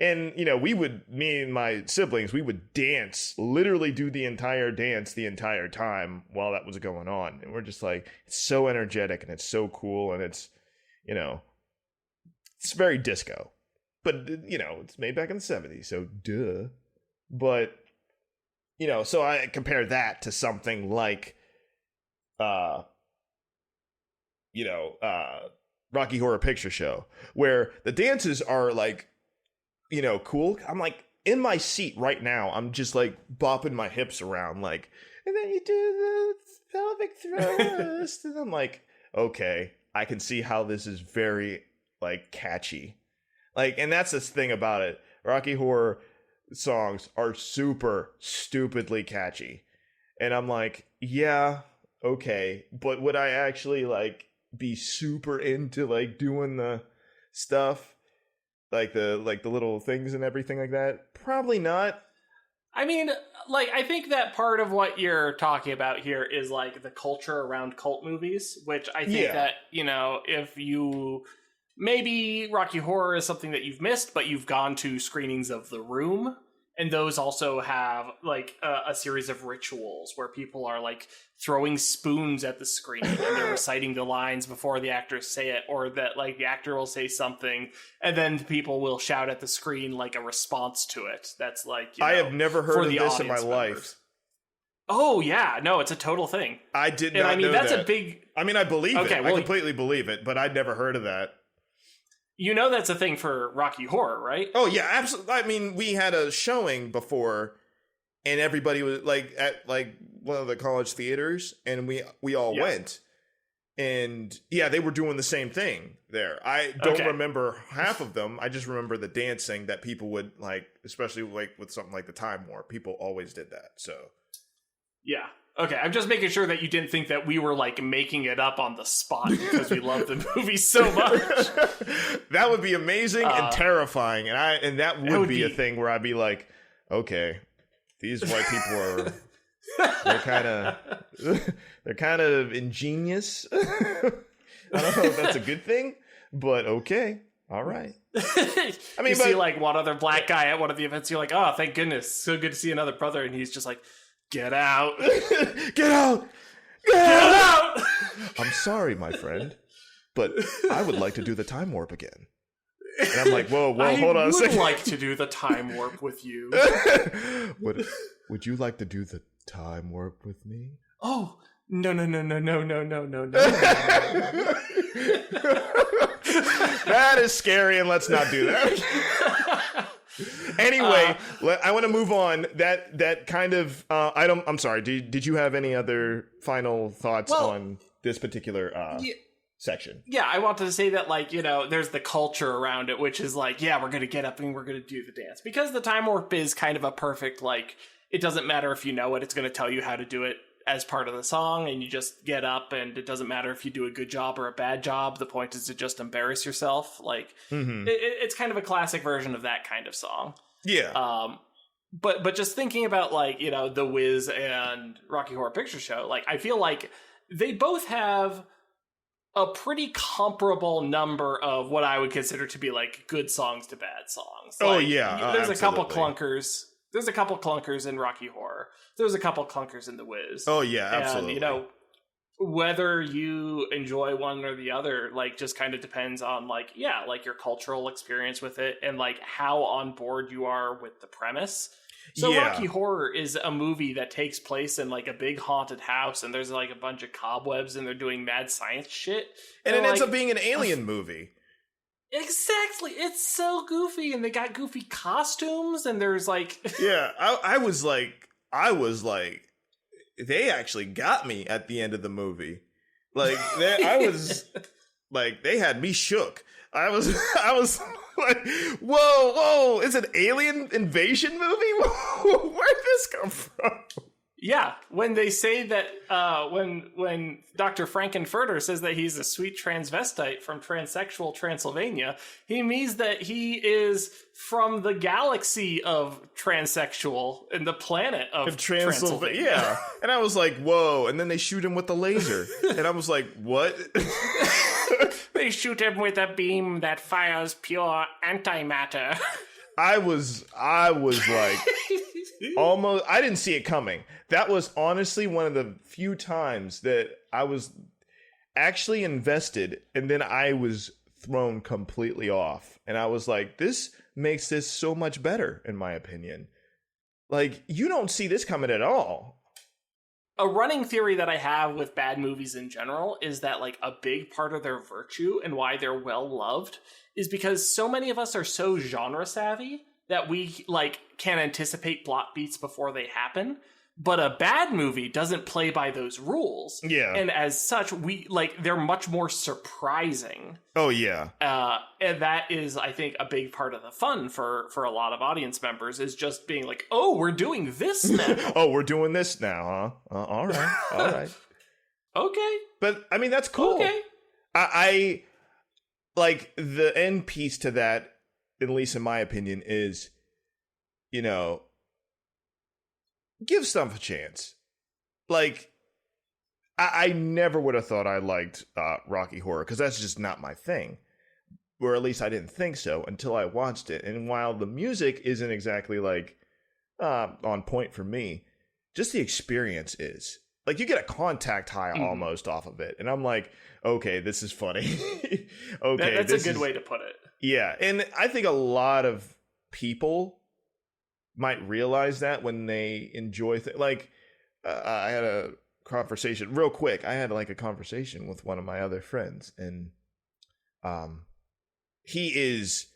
And me and my siblings, we would dance, literally do the entire dance the entire time while that was going on, and we're just like, it's so energetic and it's so cool, and it's it's very disco. but it's made back in the 70s, so duh. But so I compare that to something like Rocky Horror Picture Show, where the dances are like cool. I'm like in my seat right now, I'm just like bopping my hips around, like, and then you do the pelvic thrust, and I'm like, okay, I can see how this is very like catchy, like, and that's the thing about it. Rocky Horror songs are super stupidly catchy, and I'm like, yeah, okay, but would I actually like be super into like doing the stuff, like the little things and everything like that? Probably not. I mean, like, I think that part of what you're talking about here is like the culture around cult movies, which I think that, if you maybe Rocky Horror is something that you've missed, but you've gone to screenings of The Room, and those also have like a series of rituals where people are like throwing spoons at the screen and they're reciting the lines before the actors say it, or that like the actor will say something and then people will shout at the screen like a response to it. That's like, I have never heard of this in my life. Oh yeah, no, it's a total thing. I did not know that. That's a big. I mean, I believe it. I completely believe it, but I'd never heard of that. That's a thing for Rocky Horror, right? Oh, yeah, absolutely. I mean, we had a showing before, and everybody was, like, at, like, one of the college theaters, and we all went. And, yeah, they were doing the same thing there. I don't remember half of them. I just remember the dancing that people would, like, especially, like, with something like the Time Warp. People always did that, so. Yeah. Okay, I'm just making sure that you didn't think that we were, like, making it up on the spot because we love the movie so much. That would be amazing and terrifying, and that would be a thing where I'd be like, okay, these white people are they're kind of ingenious. I don't know if that's a good thing, but okay, all right. I mean, you see like one other black guy at one of the events, you're like, oh, thank goodness, so good to see another brother, and he's just like, get out. Get out! Get out! I'm sorry, my friend, but I would like to do the Time Warp again. And I'm like, whoa, hold on a second. I would like to do the Time Warp with you. Would you like to do the Time Warp with me? Oh, no. That is scary, and let's not do that. Anyway, I want to move on. That kind of item. I'm sorry. Did you have any other final thoughts on this particular section? Yeah, I wanted to say that, like, there's the culture around it, which is like, yeah, we're gonna get up and we're gonna do the dance, because the Time Warp is kind of a perfect, like, it doesn't matter if you know it; it's gonna tell you how to do it as part of the song, and you just get up, and it doesn't matter if you do a good job or a bad job. The point is to just embarrass yourself. Like, it's kind of a classic version of that kind of song. Yeah. But just thinking about, like, The Wiz and Rocky Horror Picture Show, like, I feel like they both have a pretty comparable number of what I would consider to be like good songs to bad songs. Like, oh yeah, there's a couple clunkers. There's a couple clunkers in Rocky Horror. There's a couple clunkers in The Wiz. Oh yeah, absolutely. And, whether you enjoy one or the other, like, just kind of depends on, like, yeah, like your cultural experience with it and like how on board you are with the premise. So Rocky Horror is a movie that takes place in like a big haunted house, and there's like a bunch of cobwebs, and they're doing mad science shit. And it ends up being an alien movie. Exactly. It's so goofy, and they got goofy costumes, and there's like yeah, I was like they actually got me at the end of the movie. Like I was like, they had me shook. I was like, whoa, it's an alien invasion movie? Where'd this come from? Yeah, when they say that, when Dr. Frankenfurter says that he's a sweet transvestite from transsexual Transylvania, he means that he is from the galaxy of transsexual and the planet of Transylvania. Yeah, and I was like, whoa, and then they shoot him with the laser, and I was like, what? They shoot him with a beam that fires pure antimatter. I was like, almost, I didn't see it coming. That was honestly one of the few times that I was actually invested, and then I was thrown completely off. And I was like, this makes this so much better, in my opinion. Like, you don't see this coming at all. A running theory that I have with bad movies in general is that, like, a big part of their virtue and why they're well loved is because so many of us are so genre savvy that we, like, can anticipate plot beats before they happen. But a bad movie doesn't play by those rules. Yeah. And as such, they're much more surprising. Oh, yeah. And that is, I think, a big part of the fun for a lot of audience members is just being like, oh, we're doing this now. Oh, we're doing this now, huh? All right. All right. Okay. But, I mean, that's cool. Okay. I like, the end piece to that, at least in my opinion, is, you know, give stuff a chance. Like, I never would have thought I liked Rocky Horror, because that's just not my thing. Or at least I didn't think so until I watched it. And while the music isn't exactly, like, on point for me, just the experience is. Like, you get a contact high almost off of it. And I'm like, okay, this is funny. Okay, that's a good way to put it. Yeah, and I think a lot of people might realize that when they enjoy things. Like, I had a conversation real quick. I had like a conversation with one of my other friends, and he is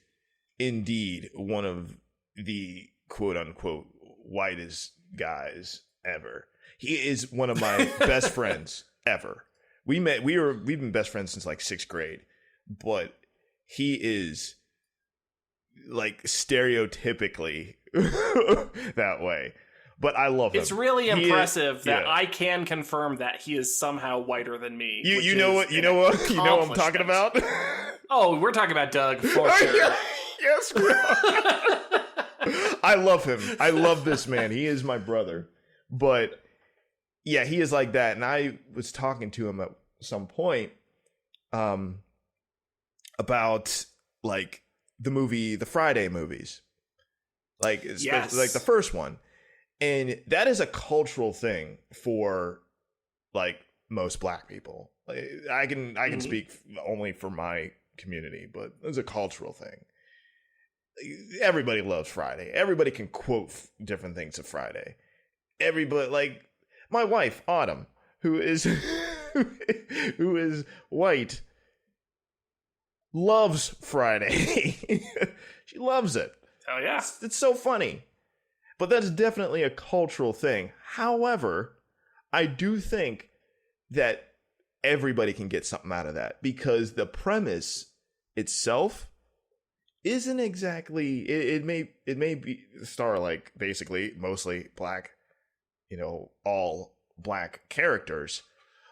indeed one of the quote unquote whitest guys ever. He is one of my best friends ever. We've been best friends since like 6th grade, but he is like stereotypically that way. But I love him. It's really impressive that I can confirm that he is somehow whiter than me. You know what I'm talking about? Oh, we're talking about Doug for sure. Yes. I love him. I love this man. He is my brother. But yeah, he is like that. And I was talking to him at some point about like the Friday movies. Like, yes. Like the first one. And that is a cultural thing for like most black people. Like, I can speak only for my community, but it's a cultural thing. Everybody loves Friday. Everybody can quote different things of Friday. Everybody, like my wife Autumn, who is who is white, loves Friday. She loves it. Oh yeah, it's so funny. But that's definitely a cultural thing. However, I do think that everybody can get something out of that, because the premise itself isn't exactly, it may be star like basically mostly black, all black characters.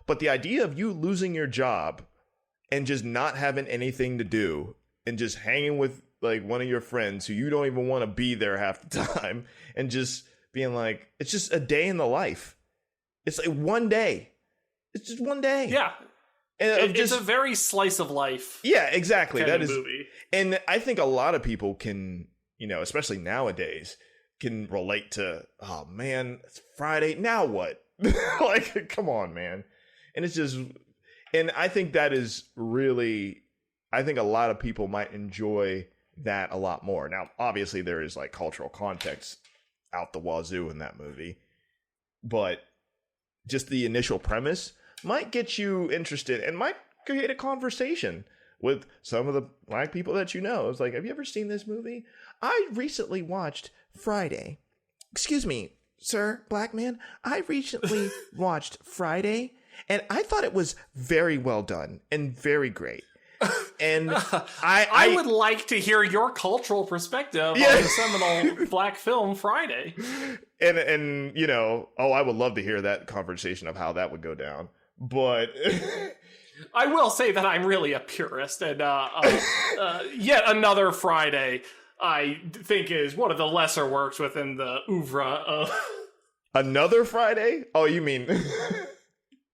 But the idea of you losing your job and just not having anything to do and just hanging with like one of your friends who you don't even want to be there half the time, and just being like, it's just a day in the life. It's like one day. It's just one day. Yeah. And it's a very slice of life. Yeah, exactly. That is movie. And I think a lot of people can, especially nowadays, can relate to, oh man, it's Friday. Now what? Like, come on, man. And it's just, and I think that is really, I think a lot of people might enjoy that a lot more. Now, obviously, there is like cultural context out the wazoo in that movie, but just the initial premise might get you interested and might create a conversation with some of the black people that you know. It's like, have you ever seen this movie? I recently watched Friday. Excuse me, sir, black man. I recently watched Friday, and I thought it was very well done and very great. And I would like to hear your cultural perspective on the seminal black film Friday. And I would love to hear that conversation of how that would go down. But I will say that I'm really a purist, and yet another Friday I think is one of the lesser works within the oeuvre of Another Friday? Oh, you mean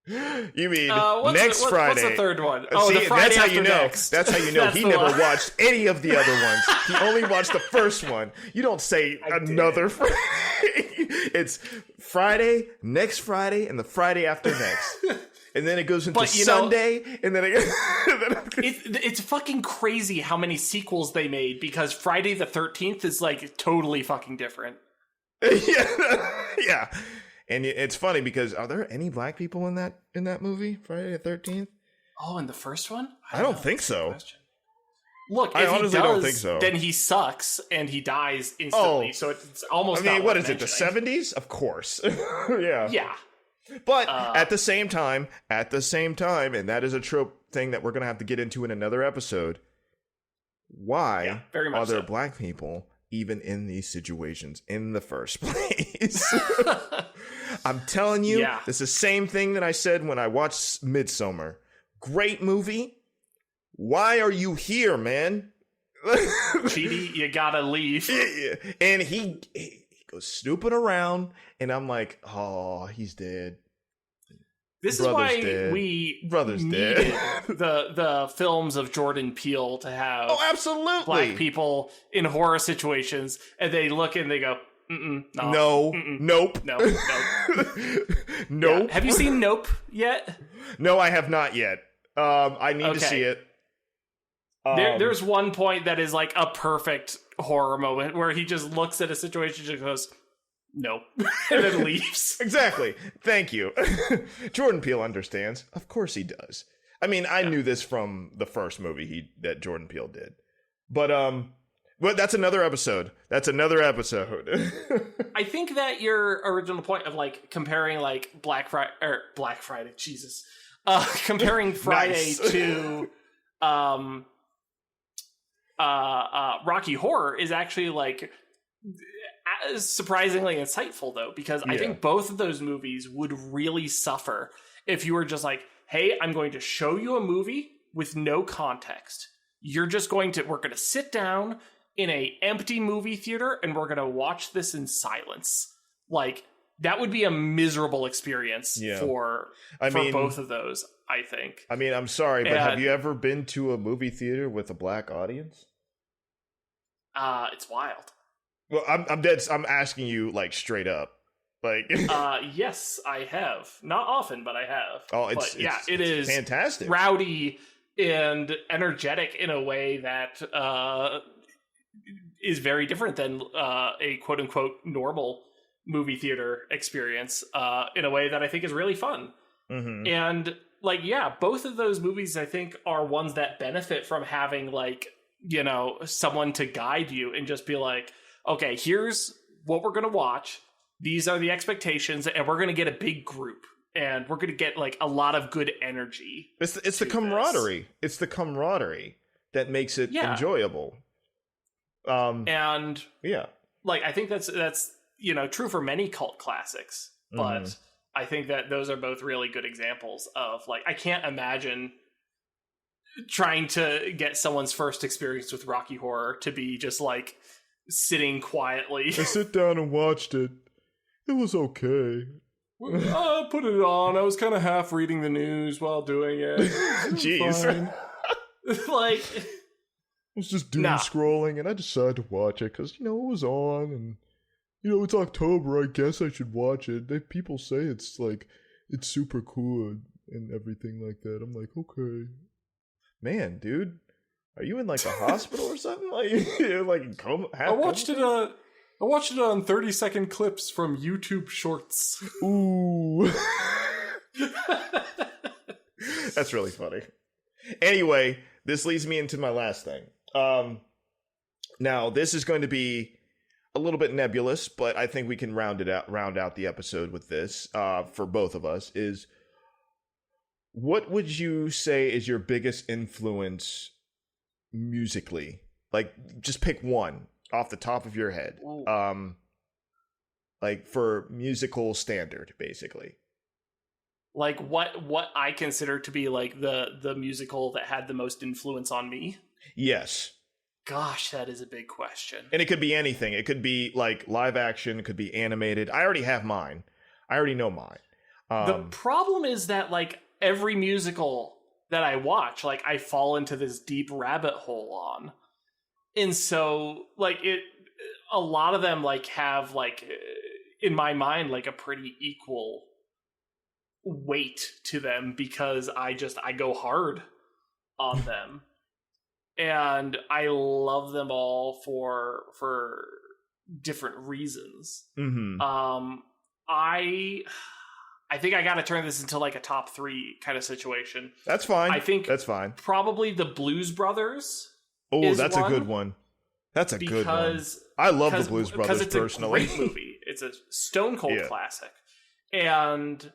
Friday? What's the third one? Oh, see, the Friday that's how after you know. next. That's how you know he never watched any of the other ones. He only watched the first one. You don't say another Friday. It's Friday, next Friday, and the Friday after next. And then it goes into Sunday, and then it It's fucking crazy how many sequels they made, because Friday the 13th is like totally fucking different. Yeah. And it's funny because are there any black people in that movie, Friday the 13th? Oh, in the first one? I don't think so. Look, if he does, don't think so. Then he sucks and he dies instantly. So it's almost. I mean, what is it? The 70s? Of course. Yeah. Yeah. But at the same time, and that is a trope thing that we're gonna have to get into in another episode. Why are there black people even in these situations in the first place? I'm telling you, it's the same thing that I said when I watched Midsommar. Great movie. Why are you here, man? Chidi, you gotta leave. And he goes snooping around, and I'm like, oh, he's dead. This is why we needed the films of Jordan Peele to have absolutely black people in horror situations, and they look and they go, nope. Nope. Nope. Yeah. Have you seen Nope yet? No, I have not yet. I need to see it. There's one point that is like a perfect horror moment where he just looks at a situation and goes, nope, and then leaves. Exactly. Thank you. Jordan Peele understands. Of course he does. I mean, I knew this from the first movie that Jordan Peele did. But that's another episode. I think that your original point of like comparing like Black Friday, Jesus. Comparing Friday to Rocky Horror is actually like surprisingly insightful, though, because I think both of those movies would really suffer if you were just like, hey, I'm going to show you a movie with no context. We're going to sit down in a empty movie theater and we're going to watch this in silence. Like, that would be a miserable experience for both of those, I think. I mean, I'm sorry, but have you ever been to a movie theater with a black audience? It's wild. Well, I'm dead. I'm asking you, like, straight up. Like, yes, I have. Not often, but I have. Oh, it is fantastic, rowdy and energetic in a way that is very different than a quote unquote normal movie theater experience. In a way that I think is really fun. Mm-hmm. And like, both of those movies I think are ones that benefit from having like, someone to guide you and just be like, okay, here's what we're going to watch. These are the expectations, and we're going to get a big group, and we're going to get like a lot of good energy. It's the camaraderie. It's the camaraderie that makes it enjoyable. And like I think that's true for many cult classics, but I think that those are both really good examples of like I can't imagine trying to get someone's first experience with Rocky Horror to be just like sitting quietly. I sit down and watched it. It was okay. I put it on. I was kind of half reading the news while doing it. Jeez. Like, I was just doom scrolling, and I decided to watch it because, it was on, and, it's October. I guess I should watch it. People say it's super cool and everything like that. I'm like, okay. Man, dude, are you in, like, a hospital or something? Like coma? I watched it on 30-second clips from YouTube Shorts. Ooh. That's really funny. Anyway, this leads me into my last thing. Now, this is going to be a little bit nebulous, but I think we can round out the episode with this for both of us. Is what would you say is your biggest influence musically? Like, just pick one off the top of your head. Like for musical standard, basically. Like what I consider to be like the musical that had the most influence on me? Yes. Gosh, that is a big question. And it could be anything. It could be like live action, it could be animated. I already have mine. I already know mine. The problem is that like every musical that I watch, like I fall into this deep rabbit hole on. And so like a lot of them like have like in my mind like a pretty equal weight to them because I go hard on them, and I love them all for different reasons. Mm-hmm. I think I got to turn this into like a top 3 kind of situation. That's fine. I think that's fine. Probably the Blues Brothers. Oh, that's a good one. That's a good one. I love the Blues Brothers personally. It's a great movie. It's a stone cold classic. And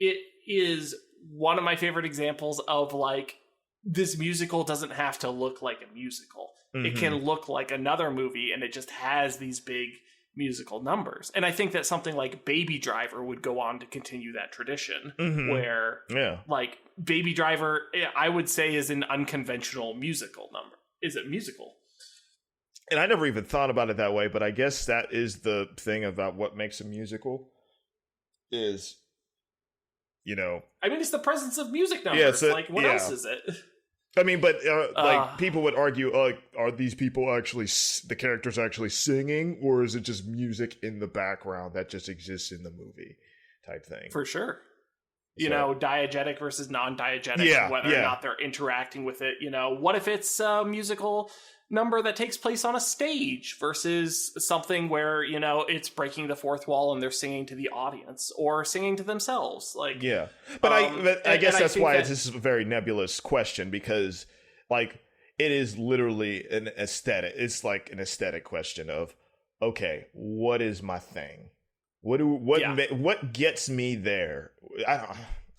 it is one of my favorite examples of like, this musical doesn't have to look like a musical. Mm-hmm. It can look like another movie, and it just has these big musical numbers. And I think that something like Baby Driver would go on to continue that tradition, where like Baby Driver, I would say, is an unconventional musical number. Is it musical? And I never even thought about it that way, but I guess that is the thing about what makes a musical is, you know... I mean, it's the presence of music numbers. Like, what else is it? I mean, but like people would argue, are these people actually, the characters actually singing, or is it just music in the background that just exists in the movie type thing? For sure. You know, diegetic versus non-diegetic, whether or not they're interacting with it. You know, what if it's a musical number that takes place on a stage versus something where, you know, it's breaking the fourth wall and they're singing to the audience or singing to themselves? Like, but I guess that's why this is a very nebulous question, because like it is literally an aesthetic. It's like an aesthetic question of, okay, what is my thing? What gets me there? I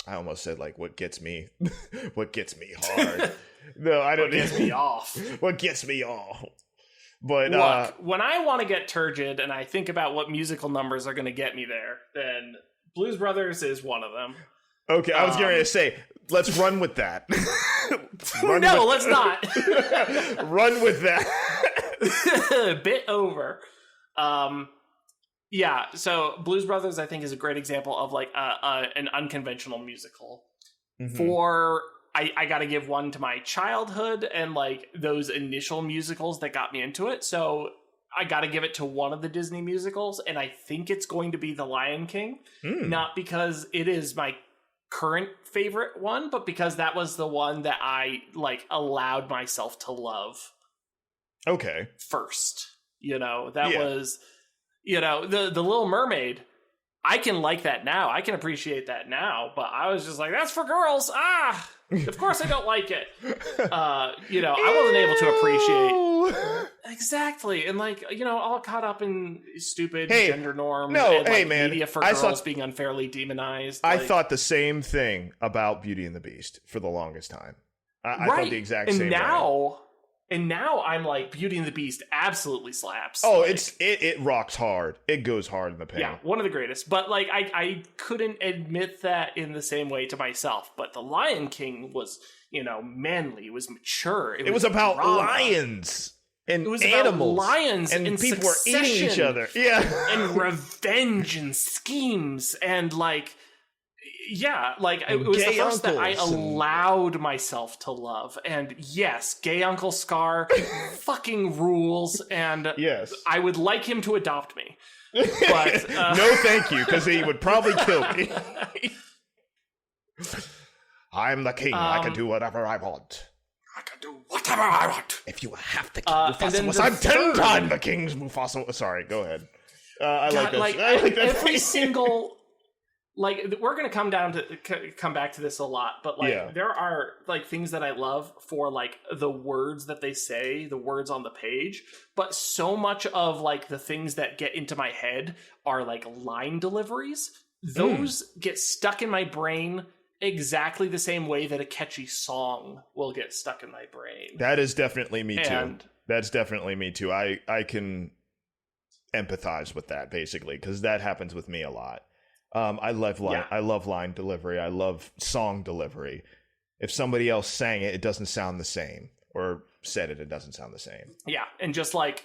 almost said like what gets me hard. No, I don't. What gets me off? What gets me off? But look, when I want to get turgid and I think about what musical numbers are going to get me there, then Blues Brothers is one of them. Okay, I was going to say, let's run with that. Let's not. Run with that. Bit over. Yeah, so Blues Brothers, I think, is a great example of like an unconventional musical. Mm-hmm. I got to give one to my childhood and like those initial musicals that got me into it. So I got to give it to one of the Disney musicals, and I think it's going to be The Lion King. Not because it is my current favorite one, but because that was the one that I like allowed myself to love. Okay. First, you know, that was, you know, the Little Mermaid. I can like that now. I can appreciate that now, but I was just like, that's for girls. Of course I don't like it. You know, I wasn't able to appreciate. Exactly. And like, you know, all caught up in stupid gender norms and like, media for girls being unfairly demonized. I thought the same thing about Beauty and the Beast for the longest time. I thought the exact same way. And now I'm like, Beauty and the Beast absolutely slaps. Oh, like, it rocks hard. It goes hard in the paint. Yeah, one of the greatest. But like, I couldn't admit that in the same way to myself. But The Lion King was, you know, manly. It was mature. It was about lions and it was animals. About lions and people were eating each other. Yeah, and revenge and schemes and like. Yeah, like it was the first that I allowed myself to love. And yes, gay Uncle Scar fucking rules, and yes, I would like him to adopt me. But no thank you, because he would probably kill me. I'm the king. I can do whatever I want. I can do whatever I want. If you have the king Mufasa, I'm 10 times the king's Mufasa. Sorry, go ahead. I like this. Like, I like that every single... Like, we're going to come back to this a lot, but, like, there are, like, things that I love for, like, the words that they say, the words on the page, but so much of, like, the things that get into my head are, like, line deliveries. Those get stuck in my brain exactly the same way that a catchy song will get stuck in my brain. That is definitely me, too. That's definitely me, too. I can empathize with that, basically, because that happens with me a lot. I love line delivery. I love song delivery. If somebody else sang it, it doesn't sound the same, or said it doesn't sound the same. Yeah, and just like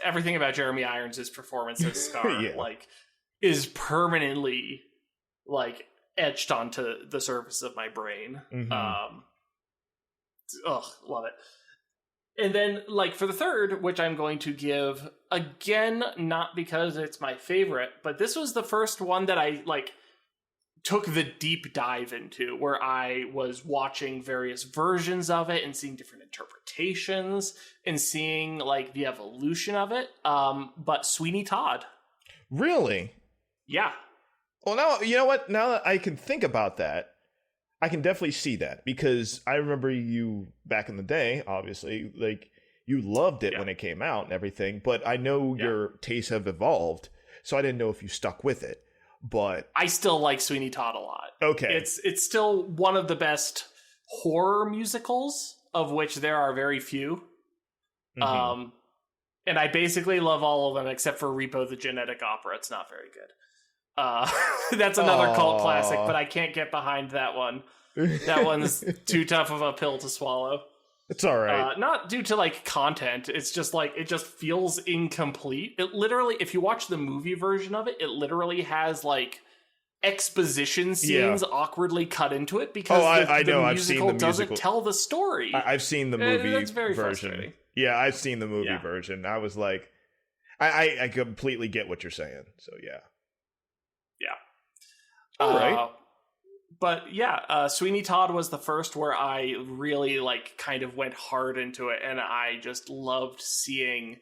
everything about Jeremy Irons' performance as Scar, like, is permanently like etched onto the surface of my brain. Mm-hmm. Love it. And then, like, for the third, which I'm going to give, again, not because it's my favorite, but this was the first one that I, like, took the deep dive into, where I was watching various versions of it and seeing different interpretations and seeing like the evolution of it. But Sweeney Todd. Really? Yeah. Well, now, you know what? Now that I can think about that, I can definitely see that, because I remember you back in the day, obviously, like, you loved it when it came out and everything, but I know your tastes have evolved, so I didn't know if you stuck with it. But I still like Sweeney Todd a lot. Okay. It's still one of the best horror musicals, of which there are very few. Mm-hmm. And I basically love all of them except for Repo the Genetic Opera. It's not very good. That's another cult classic, but I can't get behind that one. That one's too tough of a pill to swallow. It's all right. Not due to like content. It's just like, it just feels incomplete. It literally, if you watch the movie version of it, it literally has like exposition scenes awkwardly cut into it because I know. I've seen the musical. Doesn't tell the story. I've seen the movie that's very version. Frustrating. Yeah, I've seen the movie version. I was like, I completely get what you're saying. So yeah. All right. But yeah, Sweeney Todd was the first where I really like kind of went hard into it, and I just loved seeing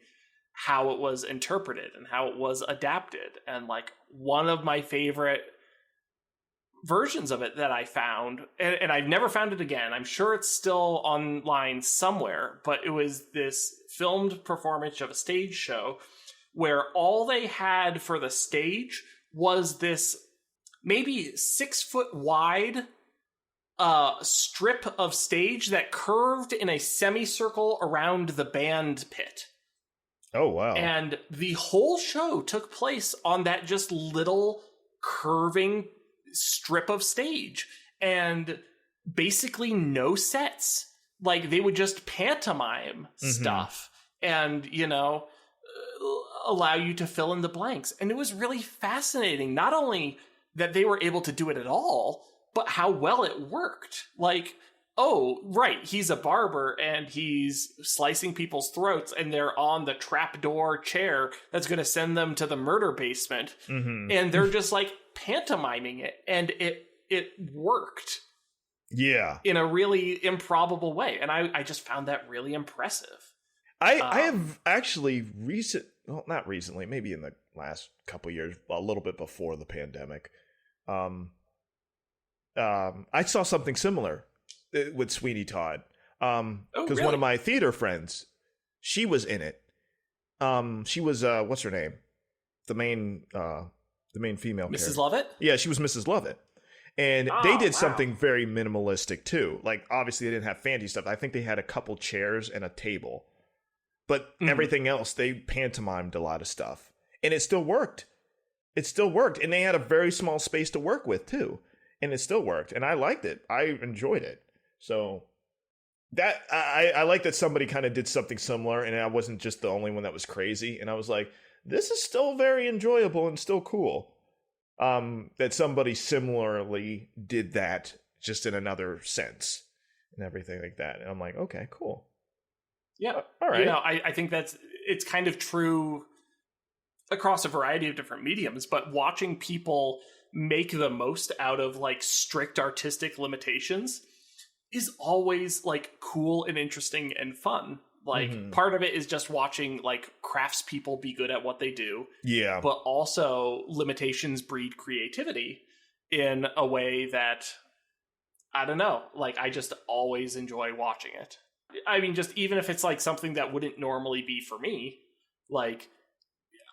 how it was interpreted and how it was adapted. And like one of my favorite versions of it that I found, and I've never found it again. I'm sure it's still online somewhere, but it was this filmed performance of a stage show where all they had for the stage was this maybe 6 foot wide strip of stage that curved in a semicircle around the band pit. Oh, wow. And the whole show took place on that just little curving strip of stage. And basically no sets. Like, they would just pantomime stuff and, you know, allow you to fill in the blanks. And it was really fascinating. Not only that they were able to do it at all, but how well it worked. Like, oh, right, he's a barber and he's slicing people's throats and they're on the trapdoor chair that's going to send them to the murder basement. And they're just like pantomiming it, and it worked. Yeah. In a really improbable way. And I just found that really impressive. I have actually not recently, maybe in the last couple years, a little bit before the pandemic, I saw something similar with Sweeney Todd. Because one of my theater friends, she was in it. She was what's her name? The main female Mrs. character. Lovett? Yeah, she was Mrs. Lovett. And they did something very minimalistic too. Like, obviously they didn't have fancy stuff. I think they had a couple chairs and a table. But everything else, they pantomimed a lot of stuff. And it still worked. It still worked. And they had a very small space to work with, too. And it still worked. And I liked it. I enjoyed it. So that I like that somebody kind of did something similar. And I wasn't just the only one that was crazy. And I was like, this is still very enjoyable and still cool. That somebody similarly did that just in another sense. And everything like that. And I'm like, okay, cool. Yeah. All right. You know, I think it's kind of true across a variety of different mediums, but watching people make the most out of like strict artistic limitations is always like cool and interesting and fun. Like part of it is just watching like craftspeople be good at what they do. Yeah. But also limitations breed creativity in a way that, I don't know, like I just always enjoy watching it. I mean, just even if it's like something that wouldn't normally be for me, like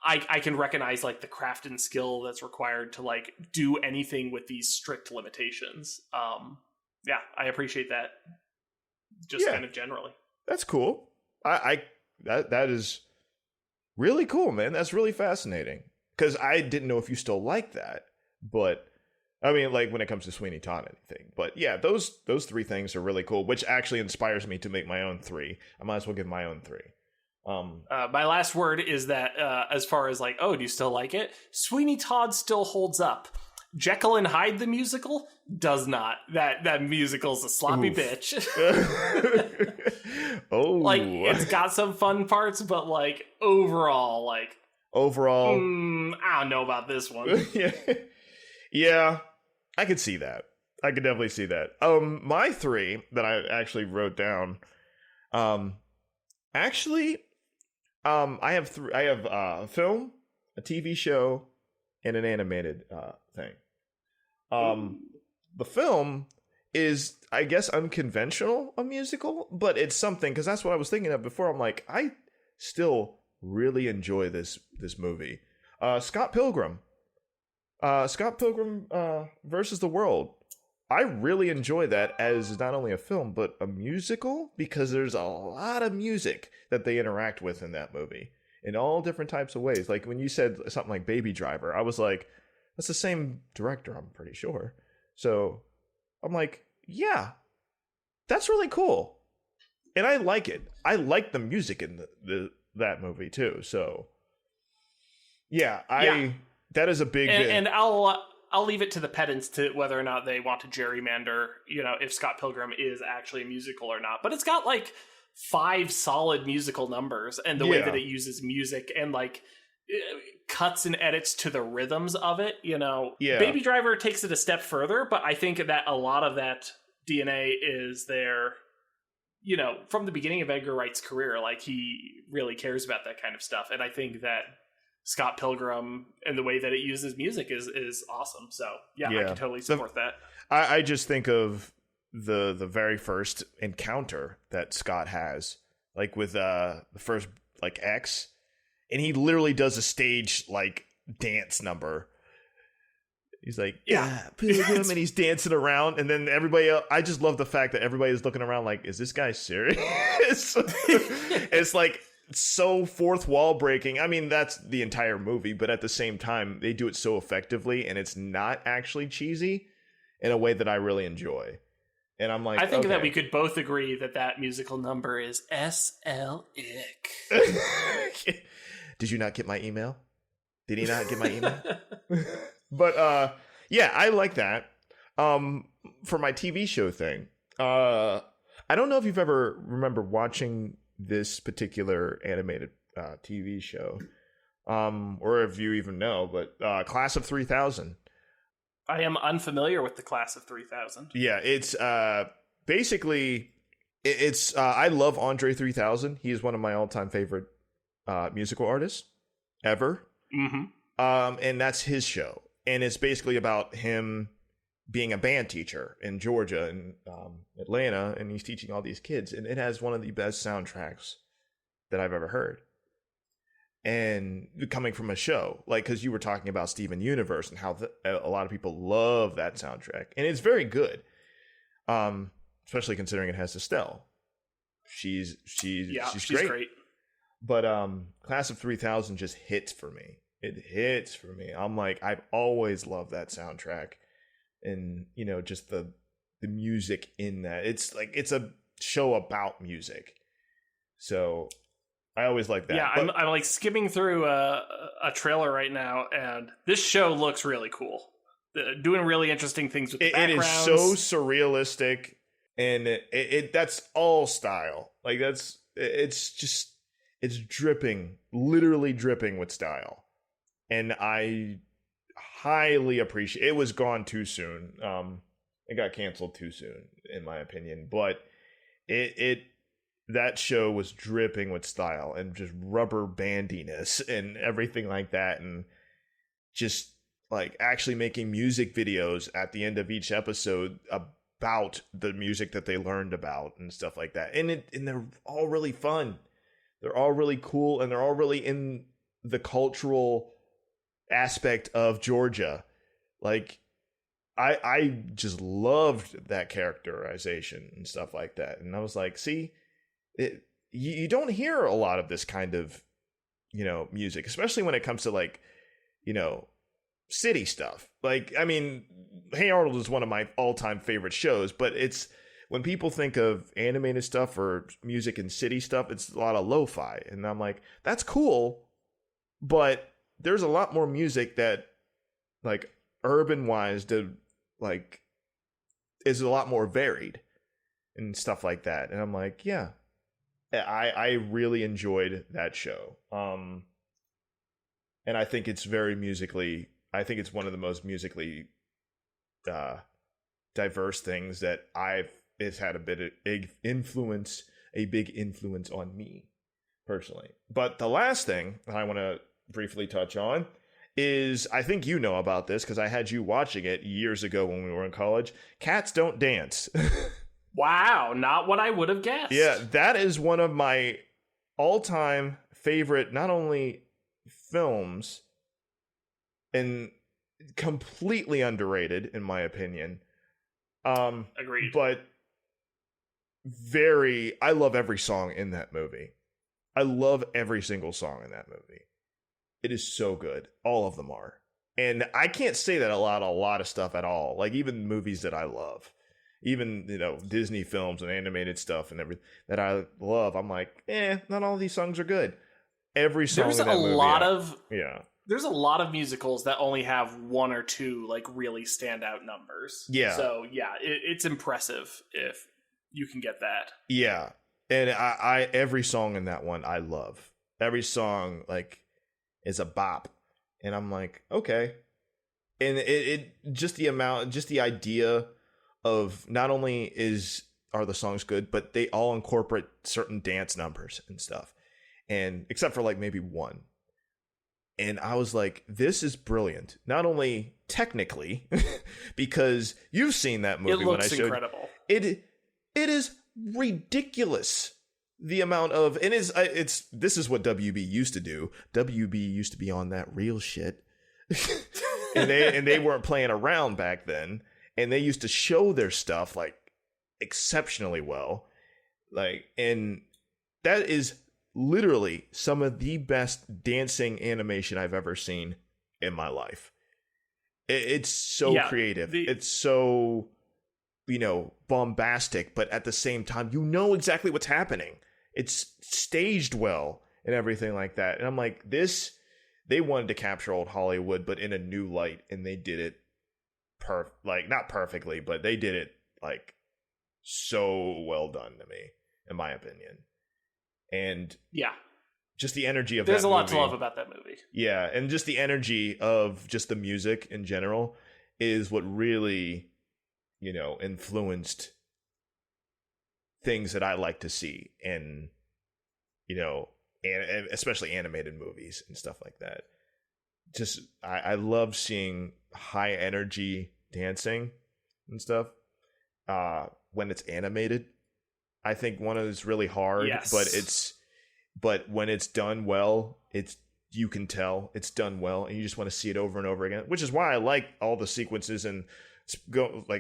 I can recognize like the craft and skill that's required to like do anything with these strict limitations. Yeah, I appreciate that. Just kind of generally. That's cool. That is really cool, man. That's really fascinating. Because I didn't know if you still like that, but I mean, like when it comes to Sweeney Todd, anything. But yeah, those three things are really cool, which actually inspires me to make my own three. I might as well give my own three. My last word is that as far as like, oh, do you still like it? Sweeney Todd still holds up. Jekyll and Hyde the musical does not. That musical's a sloppy bitch. Oh, like it's got some fun parts, but like overall, I don't know about this one. Yeah. I could see that. I could definitely see that. My three that I actually wrote down. Actually, I have three. I have a film, a TV show, and an animated thing. The film is, I guess, unconventional, a musical, but it's something, because that's what I was thinking of before. I'm like, I still really enjoy this movie. Scott Pilgrim versus the World. I really enjoy that as not only a film, but a musical, because there's a lot of music that they interact with in that movie in all different types of ways. Like when you said something like Baby Driver, I was like, that's the same director, I'm pretty sure. So I'm like, yeah, that's really cool. And I like it. I like the music in that movie too. So yeah, that is a big... And I'll leave it to the pedants to whether or not they want to gerrymander, if Scott Pilgrim is actually a musical or not. But it's got like 5 solid musical numbers, and the way that it uses music and like cuts and edits to the rhythms of it, Baby Driver takes it a step further, but I think that a lot of that DNA is there, from the beginning of Edgar Wright's career. Like, he really cares about that kind of stuff. And I think that Scott Pilgrim and the way that it uses music is awesome. So I can totally support that. I just think of the very first encounter that Scott has, like with the first like X, and he literally does a stage like dance number. He's like, Pilgrim, and he's dancing around, and then everybody else, I just love the fact that everybody is looking around like, is this guy serious? It's like so fourth wall breaking. I mean, that's the entire movie, but at the same time, they do it so effectively, and it's not actually cheesy in a way that I really enjoy. And I'm like, I think that we could both agree that musical number is SL Ick. Did you not get my email? Did he not get my email? But I like that. For my TV show thing, I don't know if you've ever remember watching this particular animated TV show, or if you even know, but Class of 3000. I am unfamiliar with the Class of 3000. Yeah, it's basically it's I love Andre 3000. He is one of my all-time favorite musical artists ever. Mm-hmm. And that's his show, and it's basically about him being a band teacher in Georgia and Atlanta, and he's teaching all these kids, and it has one of the best soundtracks that I've ever heard. And coming from a show, like, because you were talking about Steven Universe and how a lot of people love that soundtrack, and it's very good, especially considering it has Estelle. She's great. But Class of 3000 just hits for me. It hits for me. I'm like, I've always loved that soundtrack. And just the music in that, it's like it's a show about music, so I always like that. I'm like skimming through a trailer right now, and this show looks really cool. Doing really interesting things with the backgrounds. It is so surrealistic, and it that's all style. Like it's dripping, literally dripping with style, and I highly appreciate. It was gone too soon. It got canceled too soon, in my opinion. But that show was dripping with style and just rubber bandiness and everything like that, and just like actually making music videos at the end of each episode about the music that they learned about and stuff like that. And they're all really fun. They're all really cool, and they're all really in the cultural aspect of Georgia. Like I just loved that characterization and stuff like that, and I was like, see, you don't hear a lot of this kind of music, especially when it comes to like city stuff. Like, I mean, Hey Arnold is one of my all-time favorite shows, but it's when people think of animated stuff or music and city stuff, it's a lot of lo-fi, and I'm like, that's cool, but there's a lot more music that, like, urban wise, like, is a lot more varied and stuff like that. And I'm like, yeah, I really enjoyed that show. And I think it's very musically. I think it's one of the most musically diverse things that it's had a big influence on me personally. But the last thing I want to briefly touch on is, I think you know about this because I had you watching it years ago when we were in college. Cats Don't Dance. Wow, not what I would have guessed. Yeah, that is one of my all-time favorite, not only films, and completely underrated in my opinion. Agreed. But I love every song in that movie. I love every single song in that movie. It is so good. All of them are. And I can't say that a lot of stuff at all. Like even movies that I love. Even, Disney films and animated stuff and everything that I love. I'm like, not all these songs are good. Every song in that movie. There's a lot of musicals that only have one or two like really standout numbers. Yeah. So yeah, it's impressive if you can get that. Yeah. And I every song in that one I love. Every song like is a bop. And I'm like, okay. And it just the idea of not only are the songs good, but they all incorporate certain dance numbers and stuff. And except for like maybe one. And I was like, this is brilliant. Not only technically, because you've seen that movie when I showed. It looks incredible. It is ridiculous. The amount of, and this is what WB used to do. WB used to be on that real shit. and they weren't playing around back then. And they used to show their stuff like exceptionally well. Like, and that is literally some of the best dancing animation I've ever seen in my life. It's so creative. It's so, bombastic, but at the same time, exactly what's happening. It's staged well and everything like that. And I'm like, they wanted to capture old Hollywood, but in a new light, and they did it not perfectly, but they did it like so well done to me, in my opinion. And yeah, just the energy of there's that a lot movie. to love about that movie. Yeah, and just the energy of just the music in general is what really, influenced things that I like to see in, and especially animated movies and stuff like that. Just I love seeing high energy dancing and stuff when it's animated. I think one is really hard, yes. but when it's done well, you can tell it's done well, and you just want to see it over and over again. Which is why I like all the sequences and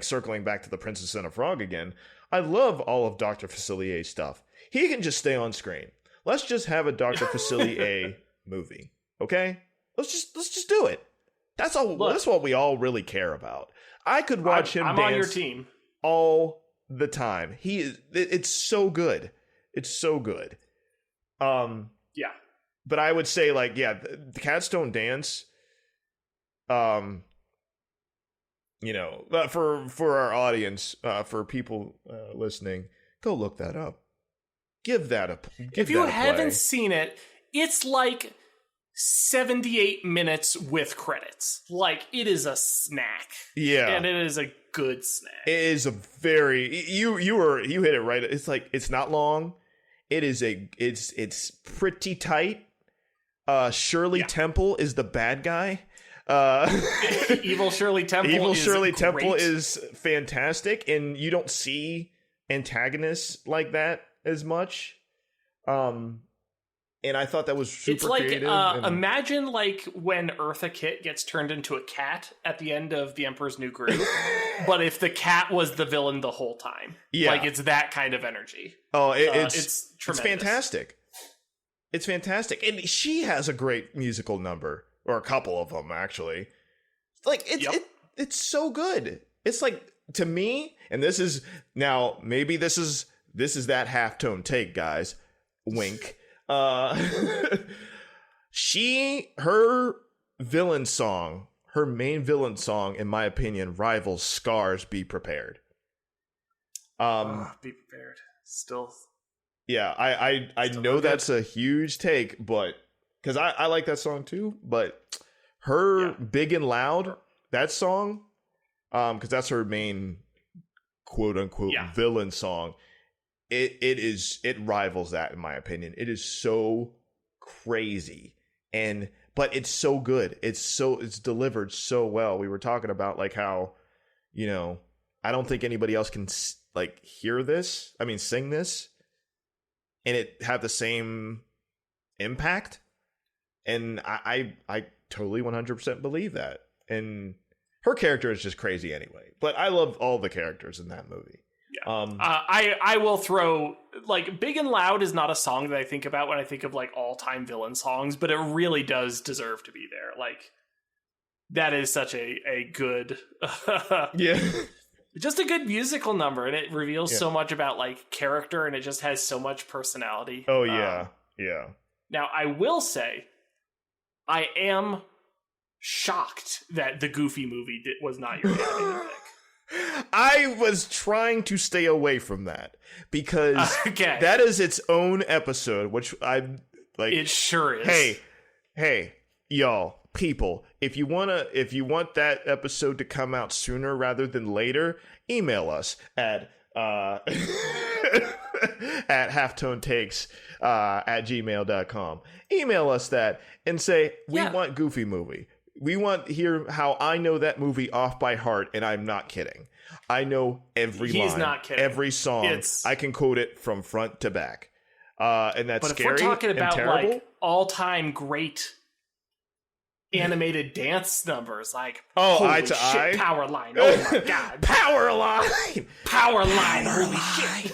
circling back to the Princess and a Frog again. I love all of Dr. Facilier's stuff. He can just stay on screen. Let's just have a Dr. Facilier movie, okay? Let's just do it. That's all. Look, that's what we all really care about. I could watch him dance on your team all the time. It's so good. It's so good. Yeah. But I would say the Cats Don't Dance. For our audience, for people listening, go look that up. If you haven't seen it, it's like 78 minutes with credits. Like, it is a snack. Yeah. And it is a good snack. It is a very you hit it right. It's like, it's not long. It's pretty tight. Shirley Temple is the bad guy. Evil Shirley Temple is fantastic, and you don't see antagonists like that as much. And I thought that was super creative. It's like, imagine like when Eartha Kitt gets turned into a cat at the end of The Emperor's New Groove, but if the cat was the villain the whole time. Yeah. Like, it's that kind of energy. Oh, it's tremendous. It's fantastic. It's fantastic. And she has a great musical number, or a couple of them, actually. Like, it's so good. It's like, to me, and this is, now, maybe this is that halftone take, guys. Wink. Her villain song, her main villain song, in my opinion, rivals Scar's Be Prepared. Be Prepared. Still. Yeah, I know that's a huge take, but because I like that song too, but her Big and Loud, that song, because that's her main quote unquote villain song. It rivals that in my opinion. It is so crazy, but it's so good. It's delivered so well. We were talking about like how, I don't think anybody else can like hear this. I mean, sing this and it have the same impact. And I totally 100% believe that. And her character is just crazy anyway. But I love all the characters in that movie. Yeah. I will throw, like, Big and Loud is not a song that I think about when I think of like all-time villain songs, but it really does deserve to be there. Like, that is such a good yeah. Just a good musical number, and it reveals so much about like character, and it just has so much personality. Oh yeah. Yeah. Now I will say I am shocked that the Goofy movie was not your animated pick. I was trying to stay away from that because that is its own episode, which I like. It sure is. Hey, y'all, people, if you want that episode to come out sooner rather than later, email us at at halftonetakes at gmail.com. Email us that and say, we want Goofy movie. We want to hear how I know that movie off by heart, and I'm not kidding. I know every line, not kidding. Every song. I can quote it from front to back. And that's scary. But if we're talking about terrible, like all-time great animated dance numbers, like Eye to Eye, Powerline, oh my god, Powerline, holy shit!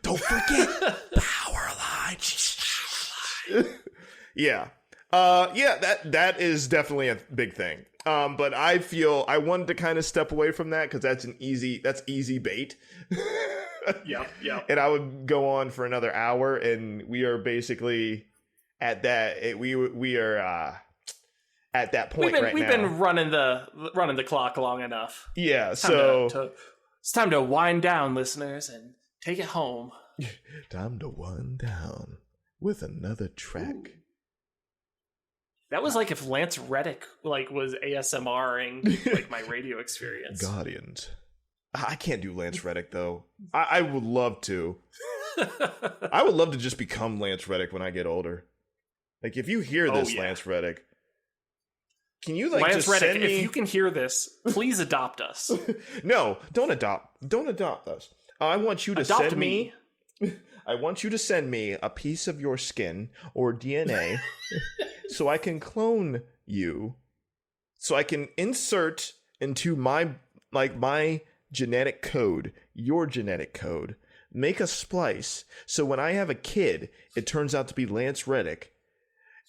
Don't forget Powerline. Yeah. That is definitely a big thing. But I feel I wanted to kind of step away from that because that's easy bait. Yeah. And I would go on for another hour, and we are basically at that. We are at that point right now. We've been running the clock long enough. Yeah, it's time to wind down, listeners, and take it home. Time to wind down with another track. Ooh. That was like if Lance Reddick was ASMRing like my radio experience. Guardians. I can't do Lance Reddick though. I would love to. I would love to just become Lance Reddick when I get older. Like if you hear this, Lance Reddick, can you Lance just Reddick, send me... if you can hear this, please adopt us. No, don't adopt us. I want you to send me. I want you to send me a piece of your skin or DNA so I can clone you, so I can insert into my genetic code, your genetic code, make a splice, so when I have a kid, it turns out to be Lance Reddick,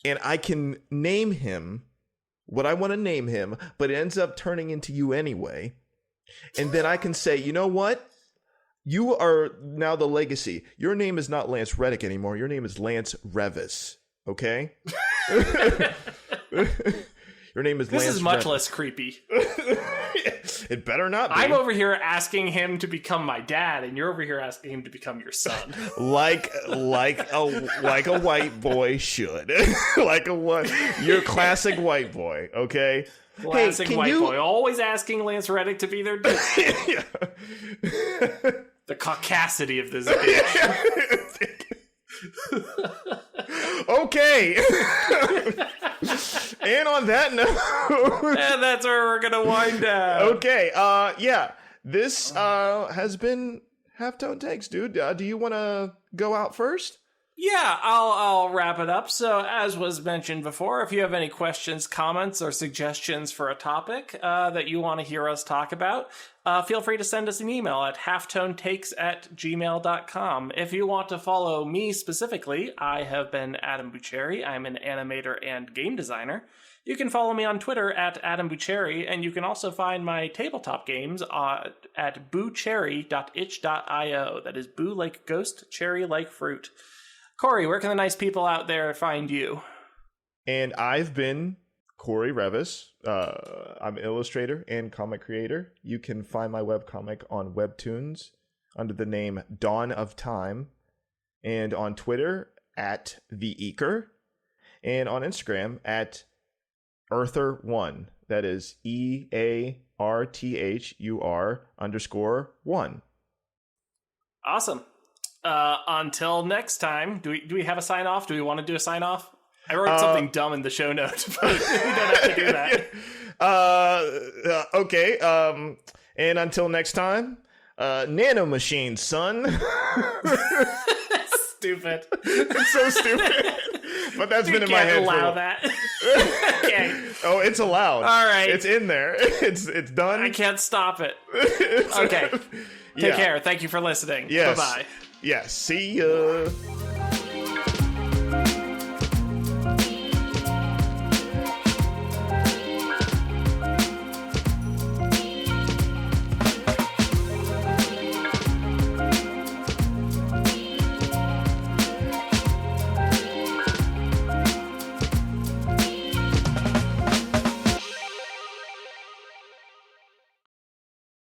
and I can name him what I want to name him, but it ends up turning into you anyway, and then I can say, you know what? You are now the legacy. Your name is not Lance Reddick anymore. Your name is Lance Revis. Okay? Your name is Lance This is much Revis. less creepy. It better not be. I'm over here asking him to become my dad, and you're over here asking him to become your son. like a white boy should. Your classic white boy, okay? Classic white boy. Always asking Lance Reddick to be their dad. The caucasity of this bitch. Okay. And on that note, and that's where we're gonna wind down. Okay. This has been Halftone Takes, dude. Do you want to go out first? Yeah, I'll wrap it up. So, as was mentioned before, if you have any questions, comments, or suggestions for a topic that you want to hear us talk about, feel free to send us an email at halftonetakes@gmail.com. If you want to follow me specifically, I have been Adam Bucheri. I'm an animator and game designer. You can follow me on Twitter at Adam Bucheri, and you can also find my tabletop games at boocherry.itch.io. That is boo like ghost, cherry like fruit. Corey, where can the nice people out there find you? And I've been Corey Revis. I'm an illustrator and comic creator. You can find my webcomic on Webtoons under the name Dawn of Time, and on Twitter at The Eker, and on Instagram at Earther1. That is EARTHUR_1. Awesome. Until next time, do we have a sign off? Do we want to do a sign off? I wrote something dumb in the show notes, but we don't have to do that. Okay. And until next time, nanomachine, son. Stupid. It's so stupid. But that's been in my head. Allow that. Okay. Oh, it's allowed. All right. It's in there. It's done. I can't stop it. Okay. Take care. Thank you for listening. Yes. Bye-bye. Yes. See ya.